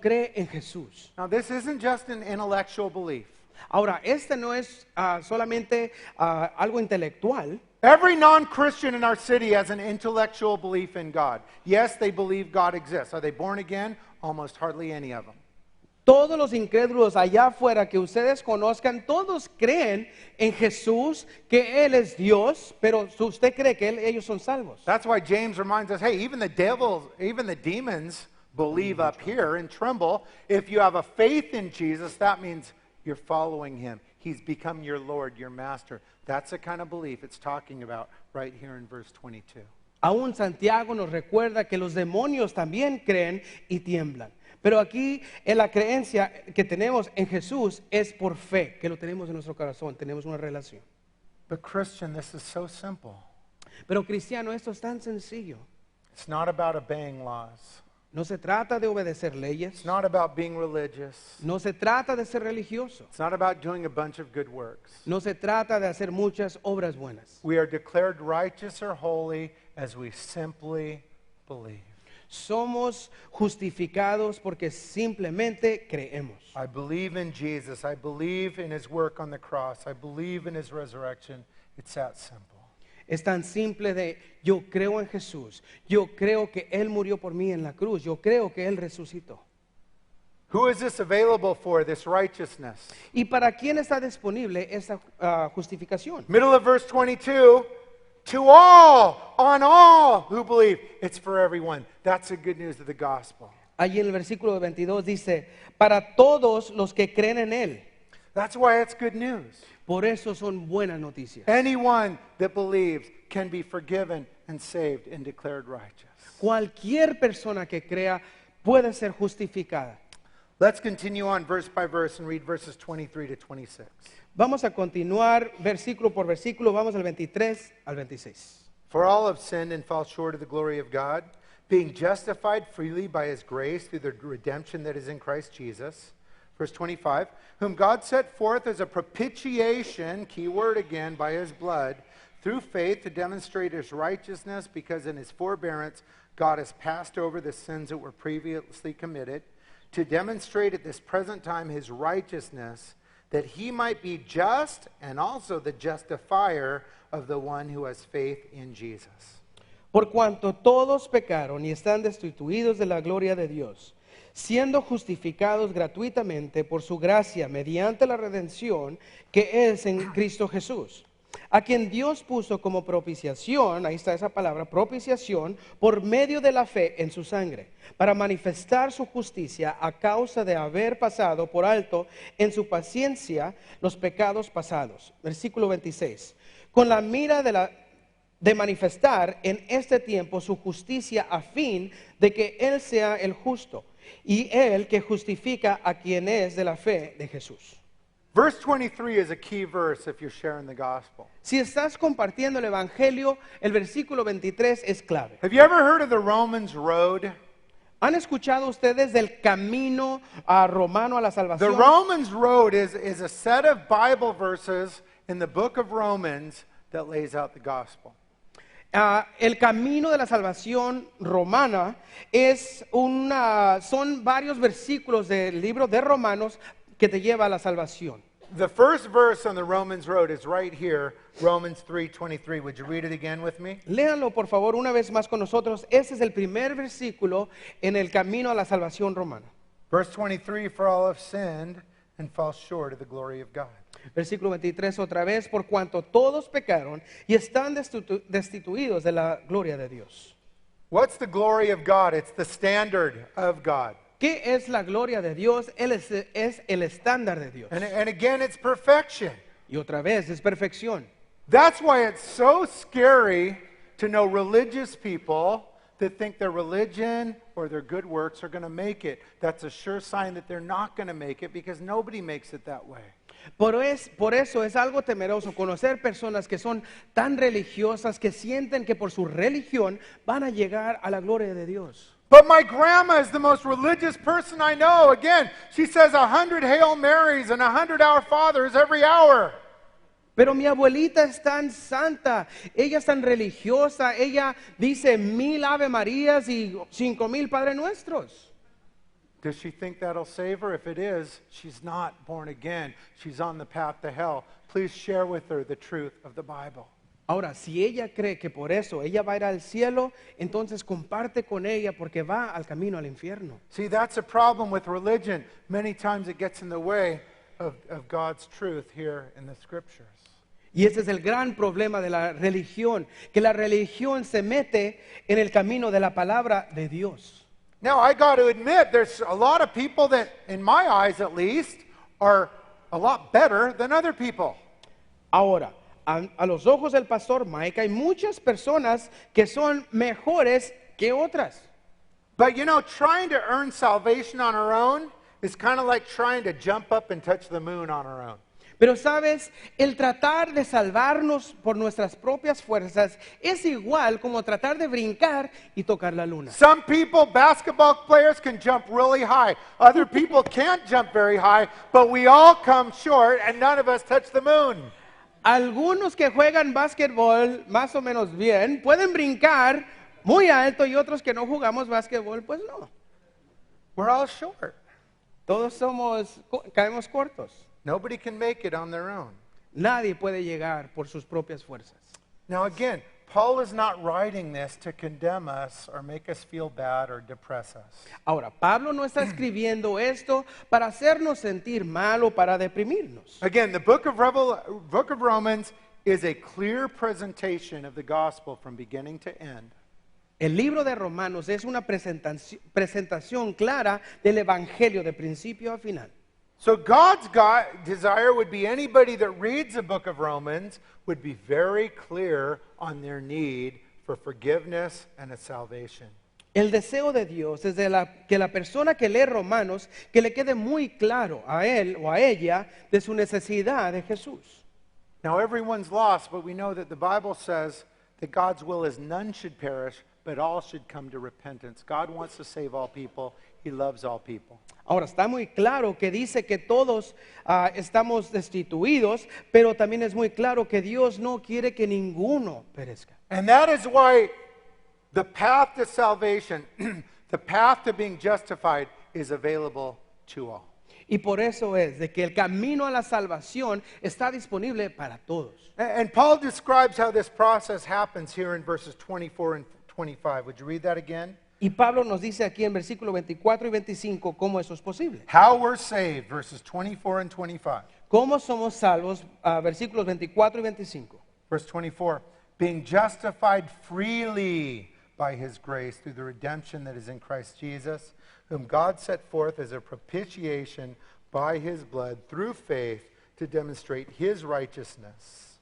cree en Jesús.
Now, this isn't just an intellectual belief.
Ahora, este no es solamente algo intelectual.
Every non-Christian in our city has an intellectual belief in God. Yes, they believe God exists. Are they born again? Almost hardly any of them.
Todos los incrédulos allá afuera que ustedes conozcan, todos creen en Jesús, que Él es Dios, pero usted cree que ellos son salvos.
That's why James reminds us, hey, even the devils, even the demons believe up here and tremble. If you have a faith in Jesus, that means you're following Him. He's become your Lord, your Master. That's the kind of belief it's talking about right here in verse 22.
Aún Santiago nos recuerda que los demonios también creen y tiemblan. Pero aquí en la creencia que tenemos en Jesús es por fe, que lo tenemos en nuestro corazón, tenemos una relación.
But Christian, this is so simple.
Pero cristiano, esto es tan sencillo.
It's not about obeying laws.
No se trata de obedecer leyes,
It's not about being religious.
no se trata de ser religioso,
It's not about doing a bunch of good works.
no se trata de hacer muchas obras buenas.
We are declared righteous or holy as we simply believe.
Somos justificados porque simplemente creemos.
I believe in Jesus. I believe in His work on the cross. I believe in His resurrection. It's that simple.
Es tan simple de yo creo en Jesús, yo creo que Él murió por mí en la cruz, yo creo que Él resucitó.
Who is this available for, this righteousness?
¿Y para quién está disponible esta justificación?
Middle of verse 22, to all, on all who believe. It's for everyone. That's the good news of the gospel.
Allí en el versículo 22 dice, para todos los que creen en Él.
That's why it's good news.
Por eso son buenas noticias.
Anyone that believes can be forgiven and saved and declared righteous.
Cualquier persona que crea puede ser justificada.
Let's continue on verse by verse and read verses 23 to 26.
Vamos a continuar versículo por versículo, vamos al 23 al 26.
For all have sinned and fall short of the glory of God, being justified freely by His grace through the redemption that is in Christ Jesus. Verse 25, whom God set forth as a propitiation, key word again, by His blood, through faith to demonstrate His righteousness, because in His forbearance God has passed over the sins that were previously committed, to demonstrate at this present time His righteousness, that He might be just and also the justifier of the one who has faith in Jesus.
Por cuanto todos pecaron y están destituidos de la gloria de Dios, siendo justificados gratuitamente por su gracia mediante la redención que es en Cristo Jesús, a quien Dios puso como propiciación, ahí está esa palabra, propiciación, por medio de la fe en su sangre, para manifestar su justicia a causa de haber pasado por alto en su paciencia los pecados pasados. Versículo 26. Con la mira de manifestar en este tiempo su justicia a fin de que Él sea el justo y Él que justifica a quien es de la fe de Jesús.
Verse 23 is a key verse if you're sharing the gospel.
Si estás compartiendo el Evangelio, el versículo 23 es clave.
Have you ever heard of the Romans Road?
¿Han escuchado ustedes del camino romano a la
The
salvación?
Romans Road is a set of Bible verses in the book of Romans that lays out the gospel.
El camino de la salvación romana son varios versículos del libro de Romanos que te lleva a la salvación.
The first verse on the Romans Road is right here, Romans 3:23. Would you read it again with me?
Léanlo por favor una vez más con nosotros. Ese es el primer versículo en el camino a la salvación romana.
Verse 23, for all have sinned and fall short of the glory of God.
Versículo 23 otra vez, por cuanto todos pecaron y están destituidos de la gloria de Dios.
What's the glory of God? It's the standard of God.
¿Qué es la gloria de Dios? Él es el estándar de Dios.
And again, it's perfection.
Y otra vez, es perfección.
That's why it's so scary to know religious people that think their religion or their good works are going to make it. That's a sure sign that they're not going to make it because nobody makes it that way.
Por eso es algo temeroso conocer personas que son tan religiosas que sienten que por su religión van a llegar a la gloria de Dios.
But my grandma is the most religious person I know. Again, she says 100 Hail Marys and 100 Our Fathers every hour.
Pero mi abuelita es tan santa, ella es tan religiosa, ella dice 1000 Ave Marías y 5000 Padre Nuestros.
Does she think that'll save her? If it is, she's not born again. She's on the path to hell. Please share with her the truth of the Bible.
Ahora, si ella cree que por eso ella va a ir al cielo, entonces comparte con ella porque va al camino al infierno.
See, that's a problem with religion. Many times it gets in the way of God's truth here in the scriptures.
Y ese es el gran problema de la religión, que la religión se mete en el camino de la palabra de Dios.
Now, I got to admit, there's a lot of people that, in my eyes at least, are a lot better than other people.
Ahora, a los ojos del pastor Mike, hay muchas personas que son mejores que otras.
But you know, trying to earn salvation on our own is kind of like trying to jump up and touch the moon on our own.
Pero sabes, el tratar de salvarnos por nuestras propias fuerzas es igual como tratar de brincar y tocar la luna.
Some people, basketball players, can jump really high. Other people can't jump very high, but we all come short and none of us touch the moon.
Algunos que juegan básquetbol más o menos bien pueden brincar muy alto y otros que no jugamos básquetbol, pues no.
We're all short.
Todos caemos cortos.
Nobody can make it on their own.
Nadie puede llegar por sus propias fuerzas.
Now again, Paul is not writing this to condemn us or make us feel bad or depress us.
Ahora, Pablo no está escribiendo esto para hacernos sentir mal o para deprimirnos.
Again, the book of Romans is a clear presentation of the gospel from beginning to end.
El libro de Romanos es una presentación clara del evangelio de principio a final.
So God's desire would be anybody that reads the book of Romans would be very clear on their need for forgiveness and a salvation.
El deseo de Dios es que la persona que lee Romanos, que le quede muy claro a él o a ella de su necesidad de Jesús.
Now everyone's lost, but we know that the Bible says that God's will is none should perish, but all should come to repentance. God wants to save all people. He loves all people.
Ahora, está muy claro que dice que todos estamos destituidos, pero también es muy claro que Dios no quiere que ninguno perezca.
And that is why the path to salvation, the path to being justified, is available to all.
Y por eso es de que el camino a la salvación está disponible para todos.
And Paul describes how this process happens here in verses 24 and 25. Would you read that again?
Y Pablo nos dice aquí en versículo 24 y 25 cómo eso es posible.
How we're saved, verses 24 and 25.
¿Cómo somos salvos? Versículos 24 y 25.
Verse 24, being justified freely by his grace through the redemption that is in Christ Jesus, whom God set forth as a propitiation by his blood through faith to demonstrate his righteousness.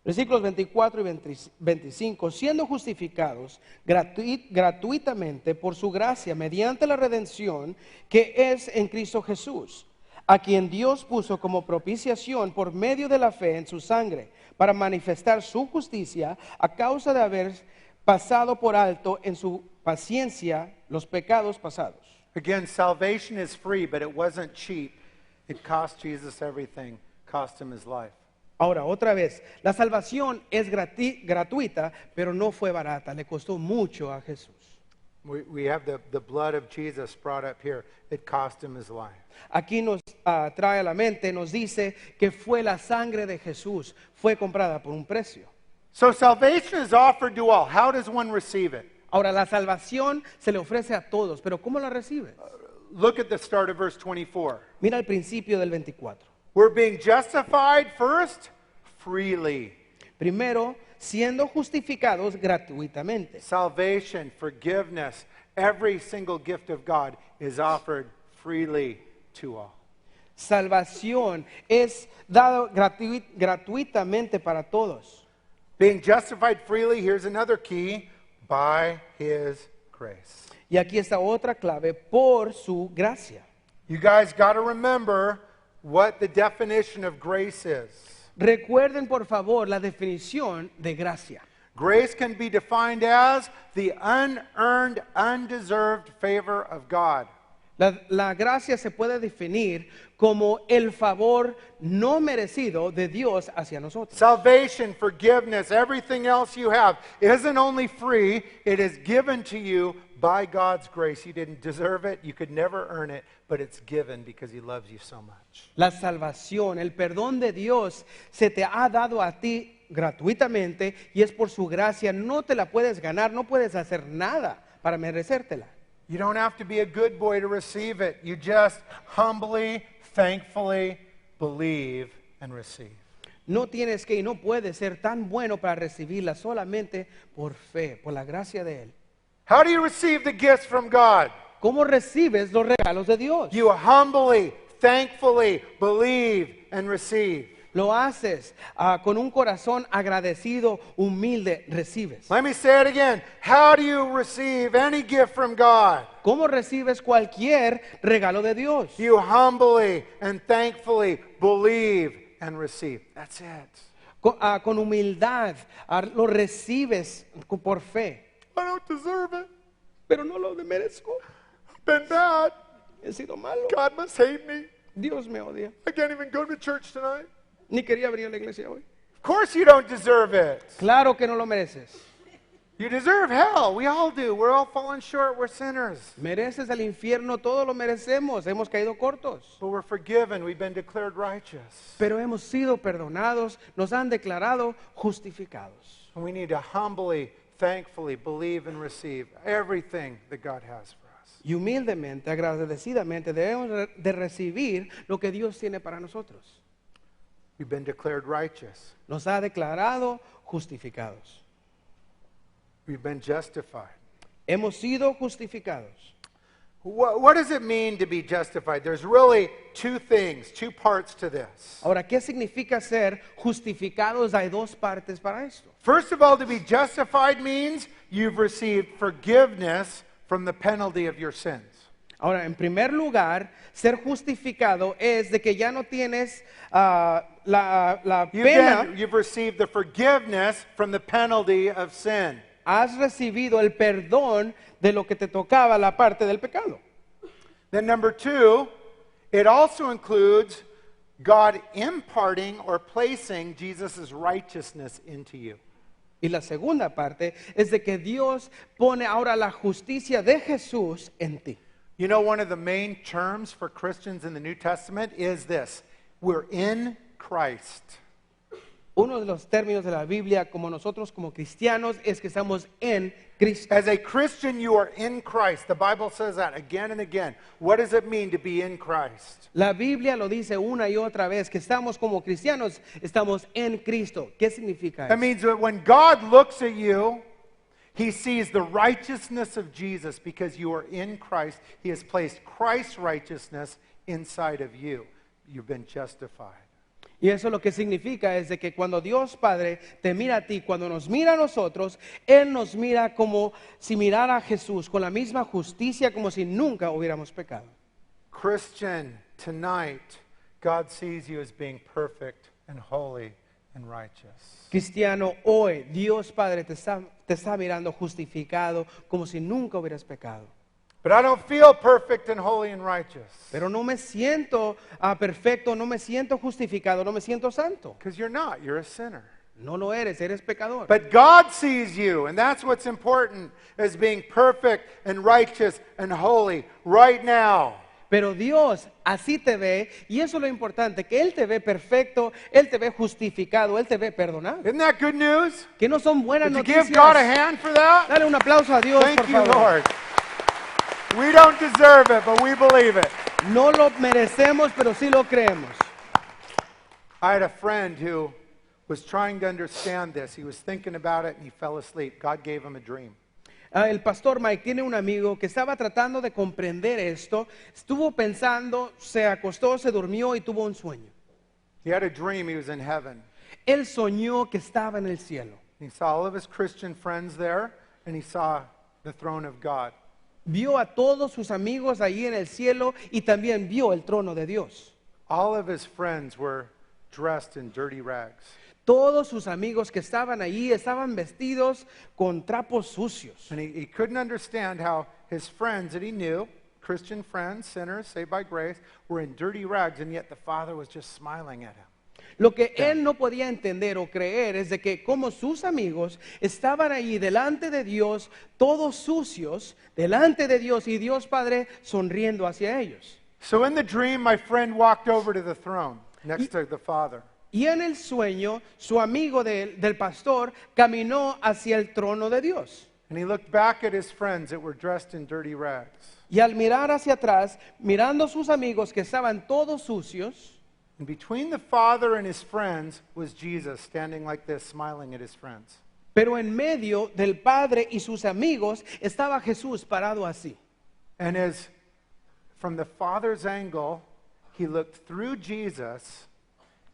Versículos 24 y 25, siendo justificados gratuitamente por su gracia mediante la redención que es en Cristo Jesús, a quien Dios puso como propiciación por medio de la fe en su sangre, para manifestar su justicia a causa de haber pasado por alto en su paciencia los pecados pasados.
Again, salvation is free, but it wasn't cheap. It cost Jesus everything, cost him his life.
Ahora, otra vez, la salvación es gratuita, pero no fue barata, le costó mucho a Jesús.
We have the blood of Jesus brought up here. It cost him his life.
Aquí nos trae a la mente, nos dice que fue la sangre de Jesús, fue comprada por un precio.
So salvation is offered to all. How does one receive it?
Ahora, la salvación se le ofrece a todos, pero ¿cómo la recibes?
Look at the start of verse 24.
Mira el principio del 24.
We're being justified first freely.
Primero, siendo justificados gratuitamente.
Salvation, forgiveness, every single gift of God is offered freely to all.
Salvación es dado gratuitamente para todos.
Being justified freely, here's another key, by his grace.
Y aquí está otra clave, por su gracia.
You guys got to remember what the definition of grace is.
Recuerden por favor la definición de gracia.
Grace can be defined as the unearned, undeserved favor of God.
La gracia se puede definir como el favor no merecido de Dios hacia nosotros.
Salvation, forgiveness, everything else you have isn't only free, it is given to you by God's grace. You didn't deserve it, you could never earn it, but it's given because he loves you so much.
La salvación, el perdón de Dios se te ha dado a ti gratuitamente y es por su gracia. No te la puedes ganar, no puedes hacer nada para merecértela.
You don't have to be a good boy to receive it. You just humbly, thankfully believe and receive.
No tienes que y no puedes ser tan bueno para recibirla, solamente por fe, por la gracia de Él.
How do you receive the gifts from God?
¿Cómo recibes los regalos de Dios?
You humbly, thankfully believe and receive.
Lo haces con un corazón agradecido, humilde, recibes.
Let me say it again. How do you receive any gift from God?
¿Cómo recibes cualquier regalo de Dios?
You humbly and thankfully believe and receive. That's it.
Con humildad, lo recibes por fe.
I don't deserve it.
Pero no lo merezco.
I've been bad.
He sido malo.
God must hate me.
Dios me odia.
I can't even go to church tonight.
Ni quería abrir la iglesia hoy.
Of course you don't deserve it.
Claro que no lo mereces.
You deserve hell. We all do. We're all falling short. We're sinners.
Mereces el infierno, todo lo merecemos. Hemos caído cortos.
But we're forgiven. We've been declared righteous.
Pero hemos sido perdonados, nos han declarado justificados.
And we need to humbly, thankfully believe and receive everything that God has for us.
Y humildemente, agradecidamente debemos de recibir lo que Dios tiene para nosotros.
We've been declared righteous.
Nos ha declarado justificados.
We've been justified.
Hemos sido justificados.
What does it mean to be justified? There's really two things, two parts to this.
Ahora, ¿qué significa ser justificados? Hay dos partes para esto.
First of all, to be justified means you've received forgiveness from the penalty of your sins.
Ahora, en primer lugar, ser justificado es de que ya no tienes la pena.
You've received the forgiveness from the penalty of sin.
Has recibido el perdón de lo que te tocaba, la parte del pecado.
Then number two, it also includes God imparting or placing Jesus' righteousness into you.
Y la segunda parte es de que Dios pone ahora la justicia de Jesús en ti.
You know, one of the main terms for Christians in the New Testament is this: we're in Christ.
Uno de los términos de la Biblia como nosotros como cristianos es que estamos en Cristo.
As a Christian, you are in Christ. The Bible says that again and again. What does it mean to be in Christ?
La Biblia lo dice una y otra vez que estamos como cristianos, estamos en Cristo. ¿Qué significa
That
eso?
means that when God looks at you, he sees the righteousness of Jesus because you are in Christ. He has placed Christ's righteousness inside of you. You've been justified.
Y eso lo que significa es de que cuando Dios Padre te mira a ti, cuando nos mira a nosotros, Él nos mira como si mirara a Jesús, con la misma justicia como si nunca hubiéramos pecado.
Christian, tonight, God sees you as being perfect and holy and righteous.
Cristiano, hoy Dios Padre te está mirando justificado como si nunca hubieras pecado.
But I don't feel perfect and holy and righteous.
Pero no me siento perfecto, no me siento justificado, no me siento santo.
Because you're not. You're a sinner.
No lo eres, eres pecador.
But God sees you, and that's what's important, as being perfect and righteous and holy right now.
Pero Dios así te ve, y eso es lo importante, que Él te ve perfecto, Él te ve justificado, Él te ve perdonado.
Isn't that good news?
Que no son buenas
Would you
noticias.
give God a hand for that?
Dale un aplauso a Dios,
Thank
por
you,
favor.
Lord. We don't deserve it, but we believe it.
No lo merecemos, pero sí lo creemos.
I had a friend who was trying to understand this. He was thinking about it and he fell asleep. God gave him a dream.
El pastor Mike tiene un amigo que estaba tratando de comprender esto, estuvo pensando, se acostó, se durmió y tuvo un sueño.
He had a dream he was in heaven.
Él soñó que estaba en el cielo.
He saw all of his Christian friends there and he saw the throne of God.
Vio a todos sus amigos allí en el cielo y también vio el trono de Dios.
All of his friends were dressed in dirty rags.
Todos sus amigos que estaban allí estaban vestidos con trapos sucios.
And he couldn't understand how his friends that he knew, Christian friends, sinners, saved by grace, were in dirty rags, and yet the Father was just smiling at him.
Lo que él no podía entender o creer es de que como sus amigos estaban allí delante de Dios, todos sucios, delante de Dios y Dios Padre sonriendo hacia ellos.
So in the dream, my friend walked over to the throne next to the Father.
Y en el sueño, su amigo del pastor caminó hacia el trono de Dios.
And he looked back at his friends that were dressed in dirty rags.
Y al mirar hacia atrás, mirando a sus amigos que estaban todos sucios,
And between the Father and his friends was Jesus standing like this, smiling at his friends.
pero en medio del Padre y sus amigos estaba Jesús parado así.
And as from the Father's angle, he looked through Jesus,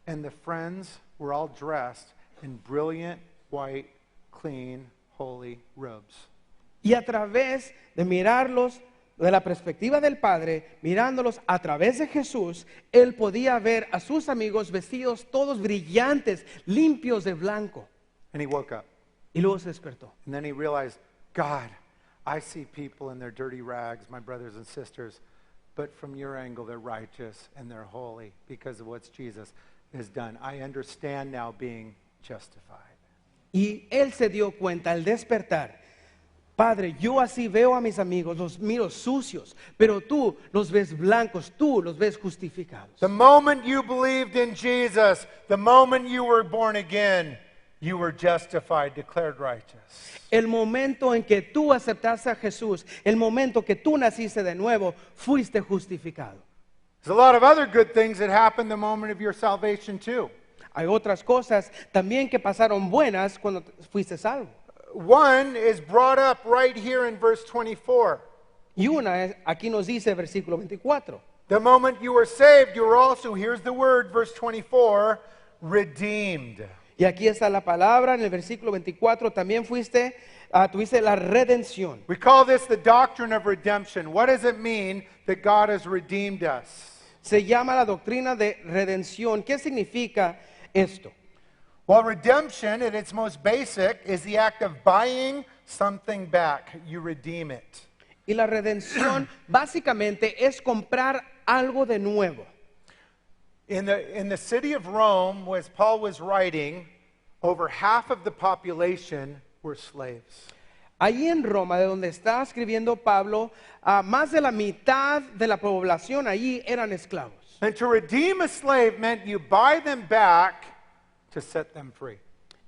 and the friends were all dressed in brilliant, white, clean, holy robes.
Y a través de mirarlos de la perspectiva del Padre, mirándolos a través de Jesús, él podía ver a sus amigos vestidos todos brillantes, limpios de blanco.
And he woke up.
Y luego se despertó.
And then he realized, God, I see people in their dirty rags, my brothers and sisters, but from your angle, they're righteous and they're holy because of what Jesus has done. I understand now being justified.
Y él se dio cuenta al despertar. Padre, yo así veo a mis amigos, los miro sucios, pero tú los ves blancos, tú los ves justificados.
The moment you believed in Jesus, the moment you were born again, you were justified, declared righteous.
El momento en que tú aceptaste a Jesús, el momento que tú naciste de nuevo, fuiste justificado.
There's a lot of other good things that happened the moment of your salvation too.
Hay otras cosas también que pasaron buenas cuando fuiste salvo.
One is brought up right here in verse 24.
Y una es, aquí nos dice versículo 24.
The moment you were saved, you were also, here's the word, verse 24, redeemed.
Y aquí está la palabra en el versículo 24, también tuviste la redención.
We call this the doctrine of redemption. What does it mean that God has redeemed us?
Se llama la doctrina de redención. ¿Qué significa esto?
Well, redemption, at its most basic, is the act of buying something back. You redeem it.
Y la redención básicamente es comprar algo de nuevo.
In the city of Rome, as Paul was writing, over half of the population were slaves.
Allí en Roma, de donde está escribiendo Pablo, más de la mitad de la población allí eran esclavos.
And to redeem a slave meant you buy them back to set them free.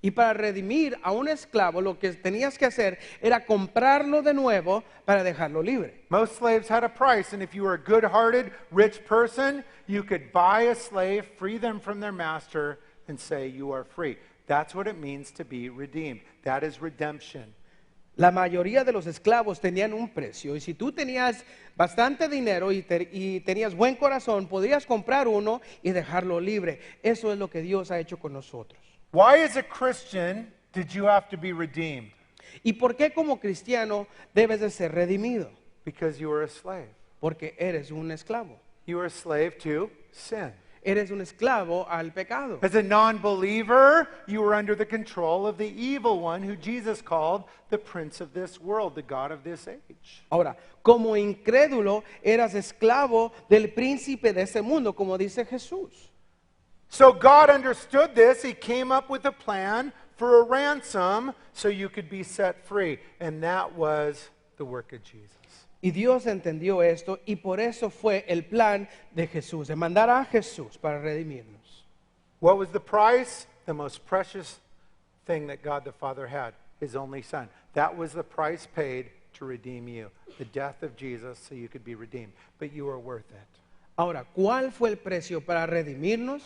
Y para redimir a un esclavo, lo que tenías que hacer era comprarlo de nuevo para dejarlo libre.
Most slaves had a price, and if you were a good-hearted, rich person, you could buy a slave, free them from their master, and say you are free. That's what it means to be redeemed. That is redemption.
La mayoría de los esclavos tenían un precio y si tú tenías bastante dinero y tenías buen corazón, podrías comprar uno y dejarlo libre. Eso es lo que Dios ha hecho con nosotros.
Why, as a Christian, did you have to be redeemed?
¿Y por qué como cristiano debes de ser redimido?
Because you were a slave.
Porque eres un esclavo.
You were a slave to sin.
eres un esclavo al pecado.
As a non-believer, you were under the control of the evil one who Jesus called the prince of this world, the God of this age.
Ahora, como incrédulo, eras esclavo del príncipe de ese mundo, como dice Jesús.
So God understood this. He came up with a plan for a ransom so you could be set free. And that was the work of Jesus.
Y Dios entendió esto y por eso fue el plan de Jesús, de mandar a Jesús para redimirnos.
What was the price? The most precious thing that God the Father had, his only son. That was the price paid to redeem you. The death of Jesus so you could be redeemed. But you are worth it.
Ahora, ¿cuál fue el precio para redimirnos?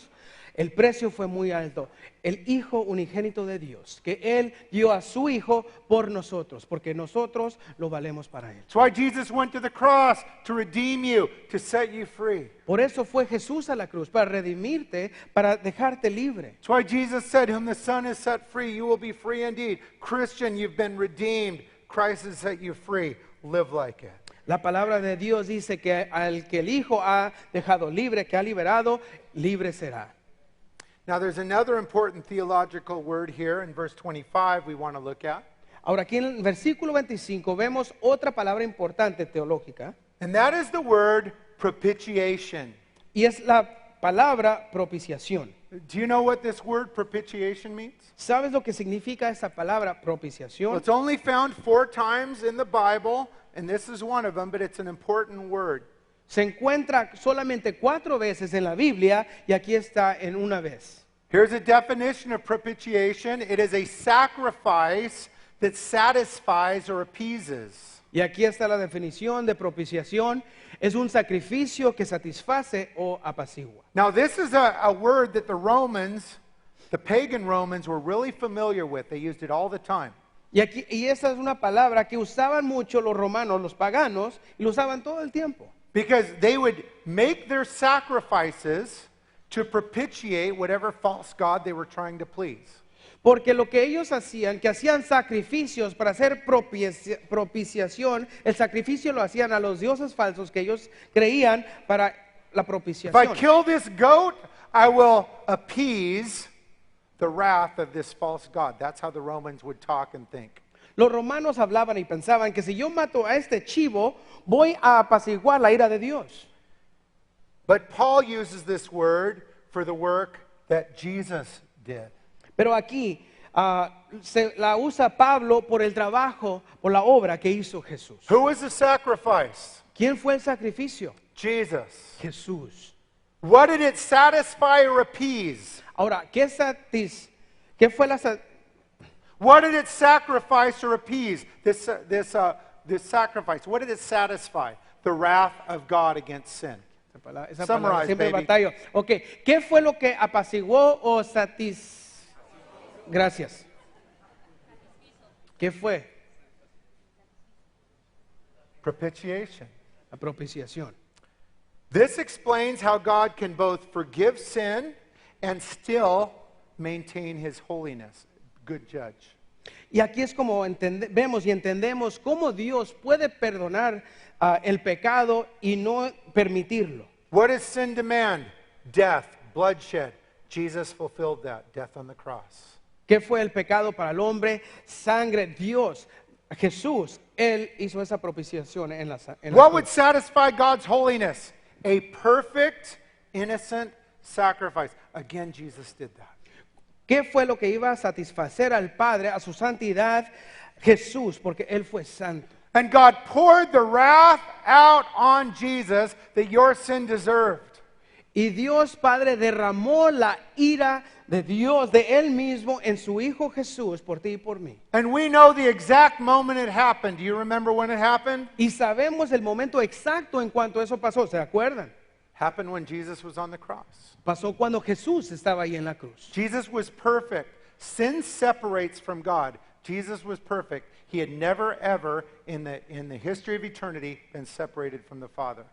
El precio fue muy alto. El Hijo unigénito de Dios, que Él dio a su Hijo por nosotros, porque nosotros lo valemos para Él.
That's why Jesus went to the cross, to redeem you, to set you free.
Por eso fue Jesús a la cruz, para redimirte, para dejarte libre.
That's why Jesus said, whom the Son has set free, you will be free indeed. Christian, you've been redeemed. Christ has set you free. Live like it.
La palabra de Dios dice que al que el Hijo ha dejado libre, que ha liberado, libre será.
Now there's another important theological word here in verse 25 we want to look at.
Ahora aquí en el versículo 25 vemos otra palabra importante teológica,
And that is the word propitiation.
y es la palabra propiciación.
Do you know what this word propitiation means?
¿Sabes lo que significa esa palabra
Well,
propiciación?
it's only found 4 times in the Bible, and this is one of them, but it's an important word.
Se encuentra solamente 4 veces en la Biblia y aquí está en una vez.
Here's a definition of propitiation. It is a sacrifice that satisfies or appeases.
Y aquí está la definición de propiciación. Es un sacrificio que satisface o apacigua.
Now, this is a word that the Romans, the pagan Romans, were really familiar with. They used it all the time.
Y esa es una palabra que usaban mucho los romanos, los paganos, y lo usaban todo el tiempo.
Because they would make their sacrifices to propitiate whatever false god they were trying to please.
Porque lo que ellos hacían, que hacían sacrificios para hacer propiciación, el sacrificio lo hacían a los dioses falsos que ellos creían para la
If I
propiciación.
kill this goat, I will appease the wrath of this false god. That's how the Romans would talk and think.
Los romanos hablaban y pensaban que si yo mato a este chivo, voy a apaciguar la ira de Dios.
But Paul uses this word for the work that Jesus did.
Pero aquí se la usa Pablo por el trabajo, por la obra que hizo Jesús.
Who was the sacrifice?
¿Quién fue el sacrificio?
Jesus.
Jesús.
What did it satisfy or appease?
Ahora, ¿qué fue la
What did it sacrifice or appease? This sacrifice. What did it satisfy? The wrath of God against sin.
esa palabra
Summarize,
siempre
baby.
batallo? Ok, ¿qué fue lo que apaciguó o Gracias. ¿Qué fue?
Propitiation.
La propiciación.
This explains how God can both forgive sin and still maintain his holiness. Good judge.
Y aquí es como vemos y entendemos cómo Dios puede perdonar el pecado y no permitirlo.
What does sin demand? Death, bloodshed. Jesus fulfilled that, death on the cross.
¿Qué fue el pecado para el hombre? Sangre. Dios, Jesús, Él hizo esa propiciación en la
What would
cruz.
satisfy God's holiness? A perfect, innocent sacrifice. Again, Jesus did that.
¿Qué fue lo que iba a satisfacer al Padre, a su santidad? Jesús, porque Él fue santo.
And God poured the wrath out on Jesus that your sin deserved.
Y Dios Padre derramó la ira de Dios, de Él mismo, en su Hijo Jesús, por ti y por mí.
And we know the exact moment it happened. Do you remember when it happened?
Y sabemos el momento exacto en cuanto eso pasó, ¿se acuerdan?
Happened when Jesus was on the cross.
Pasó cuando Jesús estaba ahí en la cruz.
Jesus was perfect. Sin separates from God. Jesus was perfect. He had never ever in the history of eternity been separated from the Father.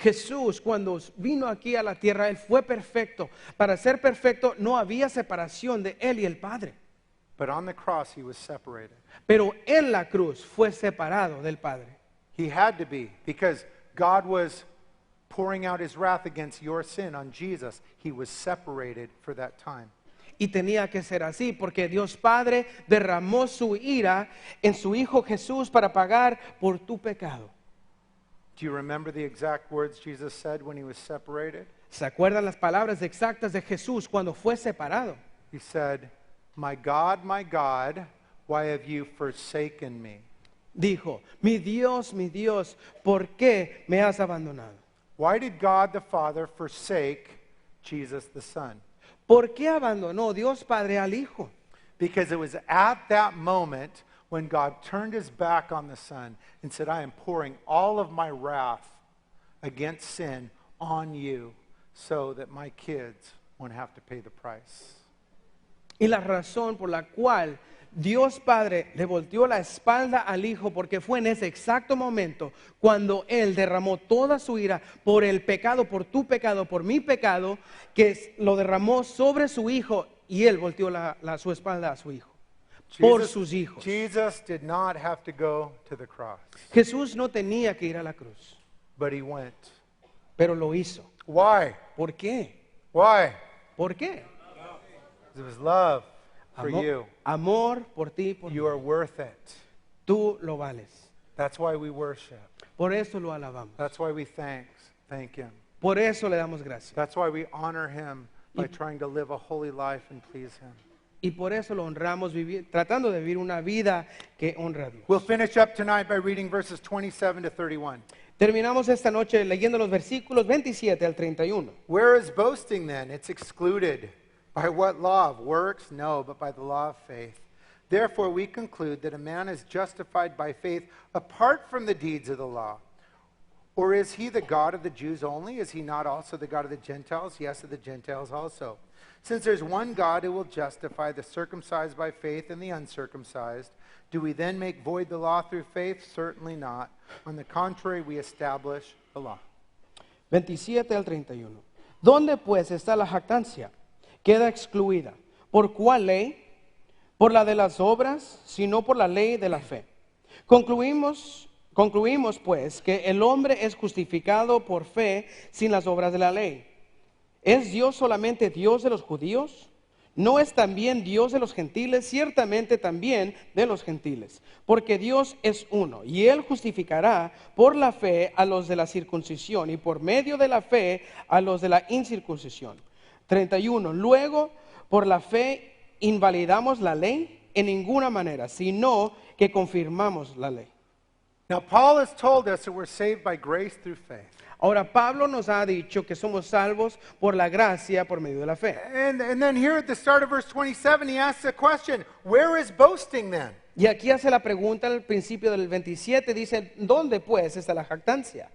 Jesús, cuando vino aquí a la tierra, Él fue perfecto. Para ser perfecto no había separación de Él y el Padre.
But on the cross he was separated.
Pero en la cruz fue separado del Padre.
He had to be because God was pouring out his wrath against your sin on Jesus, he was separated for that time.
Y tenía que ser así porque Dios Padre derramó su ira en su Hijo Jesús para pagar por tu pecado.
Do you remember the exact words Jesus said when he was separated?
¿Se acuerdan las palabras exactas de Jesús cuando fue separado?
He said, my God, why have you forsaken me?
Dijo, mi Dios, ¿por qué me has abandonado?
Why did God the Father forsake Jesus the Son?
¿Por qué abandonó Dios Padre al Hijo?
Because it was at that moment when God turned his back on the Son and said, I am pouring all of my wrath against sin on you so that my kids won't have to pay the price.
Y la razón por la cual Dios Padre le volteó la espalda al Hijo porque fue en ese exacto momento cuando Él derramó toda su ira por el pecado, por tu pecado, por mi pecado, que lo derramó sobre su Hijo y Él volteó su espalda a su Hijo, por sus hijos.
Jesus did not have to go to the cross,
Jesús no tenía que ir a la cruz,
but he went.
pero lo hizo.
Why?
¿Por qué?
Why?
¿Por qué?
Because of his love for you.
Amor por ti, por
You
mí.
are worth it.
Tú lo vales.
That's why we worship.
Por eso lo alabamos.
That's why we thank him.
Por eso le damos gracias.
That's why we honor him by trying to live a holy life and please him.
Y por eso lo honramos tratando de vivir una vida que honra a Dios.
We'll finish up tonight by reading verses 27 to 31.
Terminamos esta noche leyendo los versículos 27 al 31.
Where is boasting then? It's excluded. By what law? Of works? No, but by the law of faith. Therefore we conclude that a man is justified by faith apart from the deeds of the law. Or is he the God of the Jews only? Is he not also the God of the Gentiles? Yes, of the Gentiles also. Since there's one God who will justify the circumcised by faith and the uncircumcised, do we then make void the law through faith? Certainly not. On the contrary, we establish the law.
27 al 31. ¿Dónde pues está la jactancia? Queda excluida. ¿Por cuál ley? ¿Por la de las obras, sino por la ley de la fe? Concluimos pues que el hombre es justificado por fe sin las obras de la ley. ¿Es Dios solamente Dios de los judíos? ¿No es también Dios de los gentiles? Ciertamente también de los gentiles. Porque Dios es uno, y Él justificará por la fe a los de la circuncisión, y por medio de la fe a los de la incircuncisión. 31. Luego, por la fe invalidamos la ley en ninguna manera, sino que confirmamos la ley.
Now, Paul has told us that we're saved by grace through faith.
Ahora Pablo nos ha dicho que somos salvos por la gracia por medio de la fe.
And then here at the start of verse 27, he asks a question, where is boasting then?
Y aquí hace la pregunta al principio del 27, dice, ¿dónde pues está la jactancia?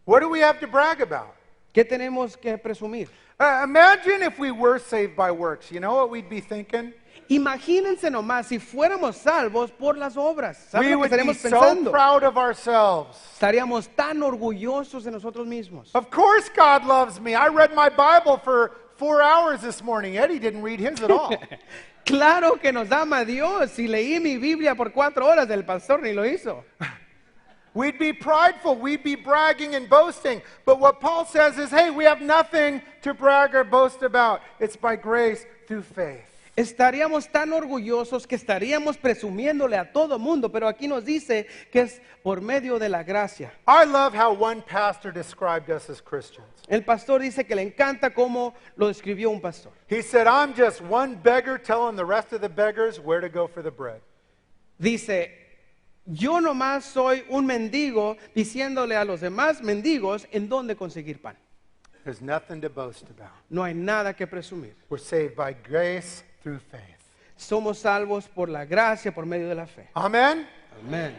What do we have to brag about?
¿Qué tenemos que presumir?
Imagine if we were saved by works. You know what we'd be thinking?
Imagínense nomás si fuéramos salvos por las obras. ¿Saben
We
lo que
would be
estaríamos
so
pensando?
proud of ourselves.
Estaríamos tan orgullosos de nosotros mismos.
Of course God loves me. I read my Bible for 4 hours this morning. Eddie didn't read his at all.
Claro que nos ama Dios. Si leí mi Biblia por 4 horas, el pastor ni lo hizo.
We'd be prideful. We'd be bragging and boasting. But what Paul says is, hey, we have nothing to brag or boast about. It's by grace through faith.
Estaríamos tan orgullosos que estaríamos presumiéndole a todo mundo, pero aquí nos dice que es por medio de la gracia.
I love how one pastor described us as Christians.
El pastor dice que le encanta cómo lo describió un pastor.
He said, I'm just one beggar telling the rest of the beggars where to go for the bread.
Dice, yo nomás soy un mendigo diciéndole a los demás mendigos en dónde conseguir pan.
There's nothing to boast about.
No hay nada que presumir.
We're saved by grace through faith.
Somos salvos por la gracia, por medio de la fe.
Amen?
Amén.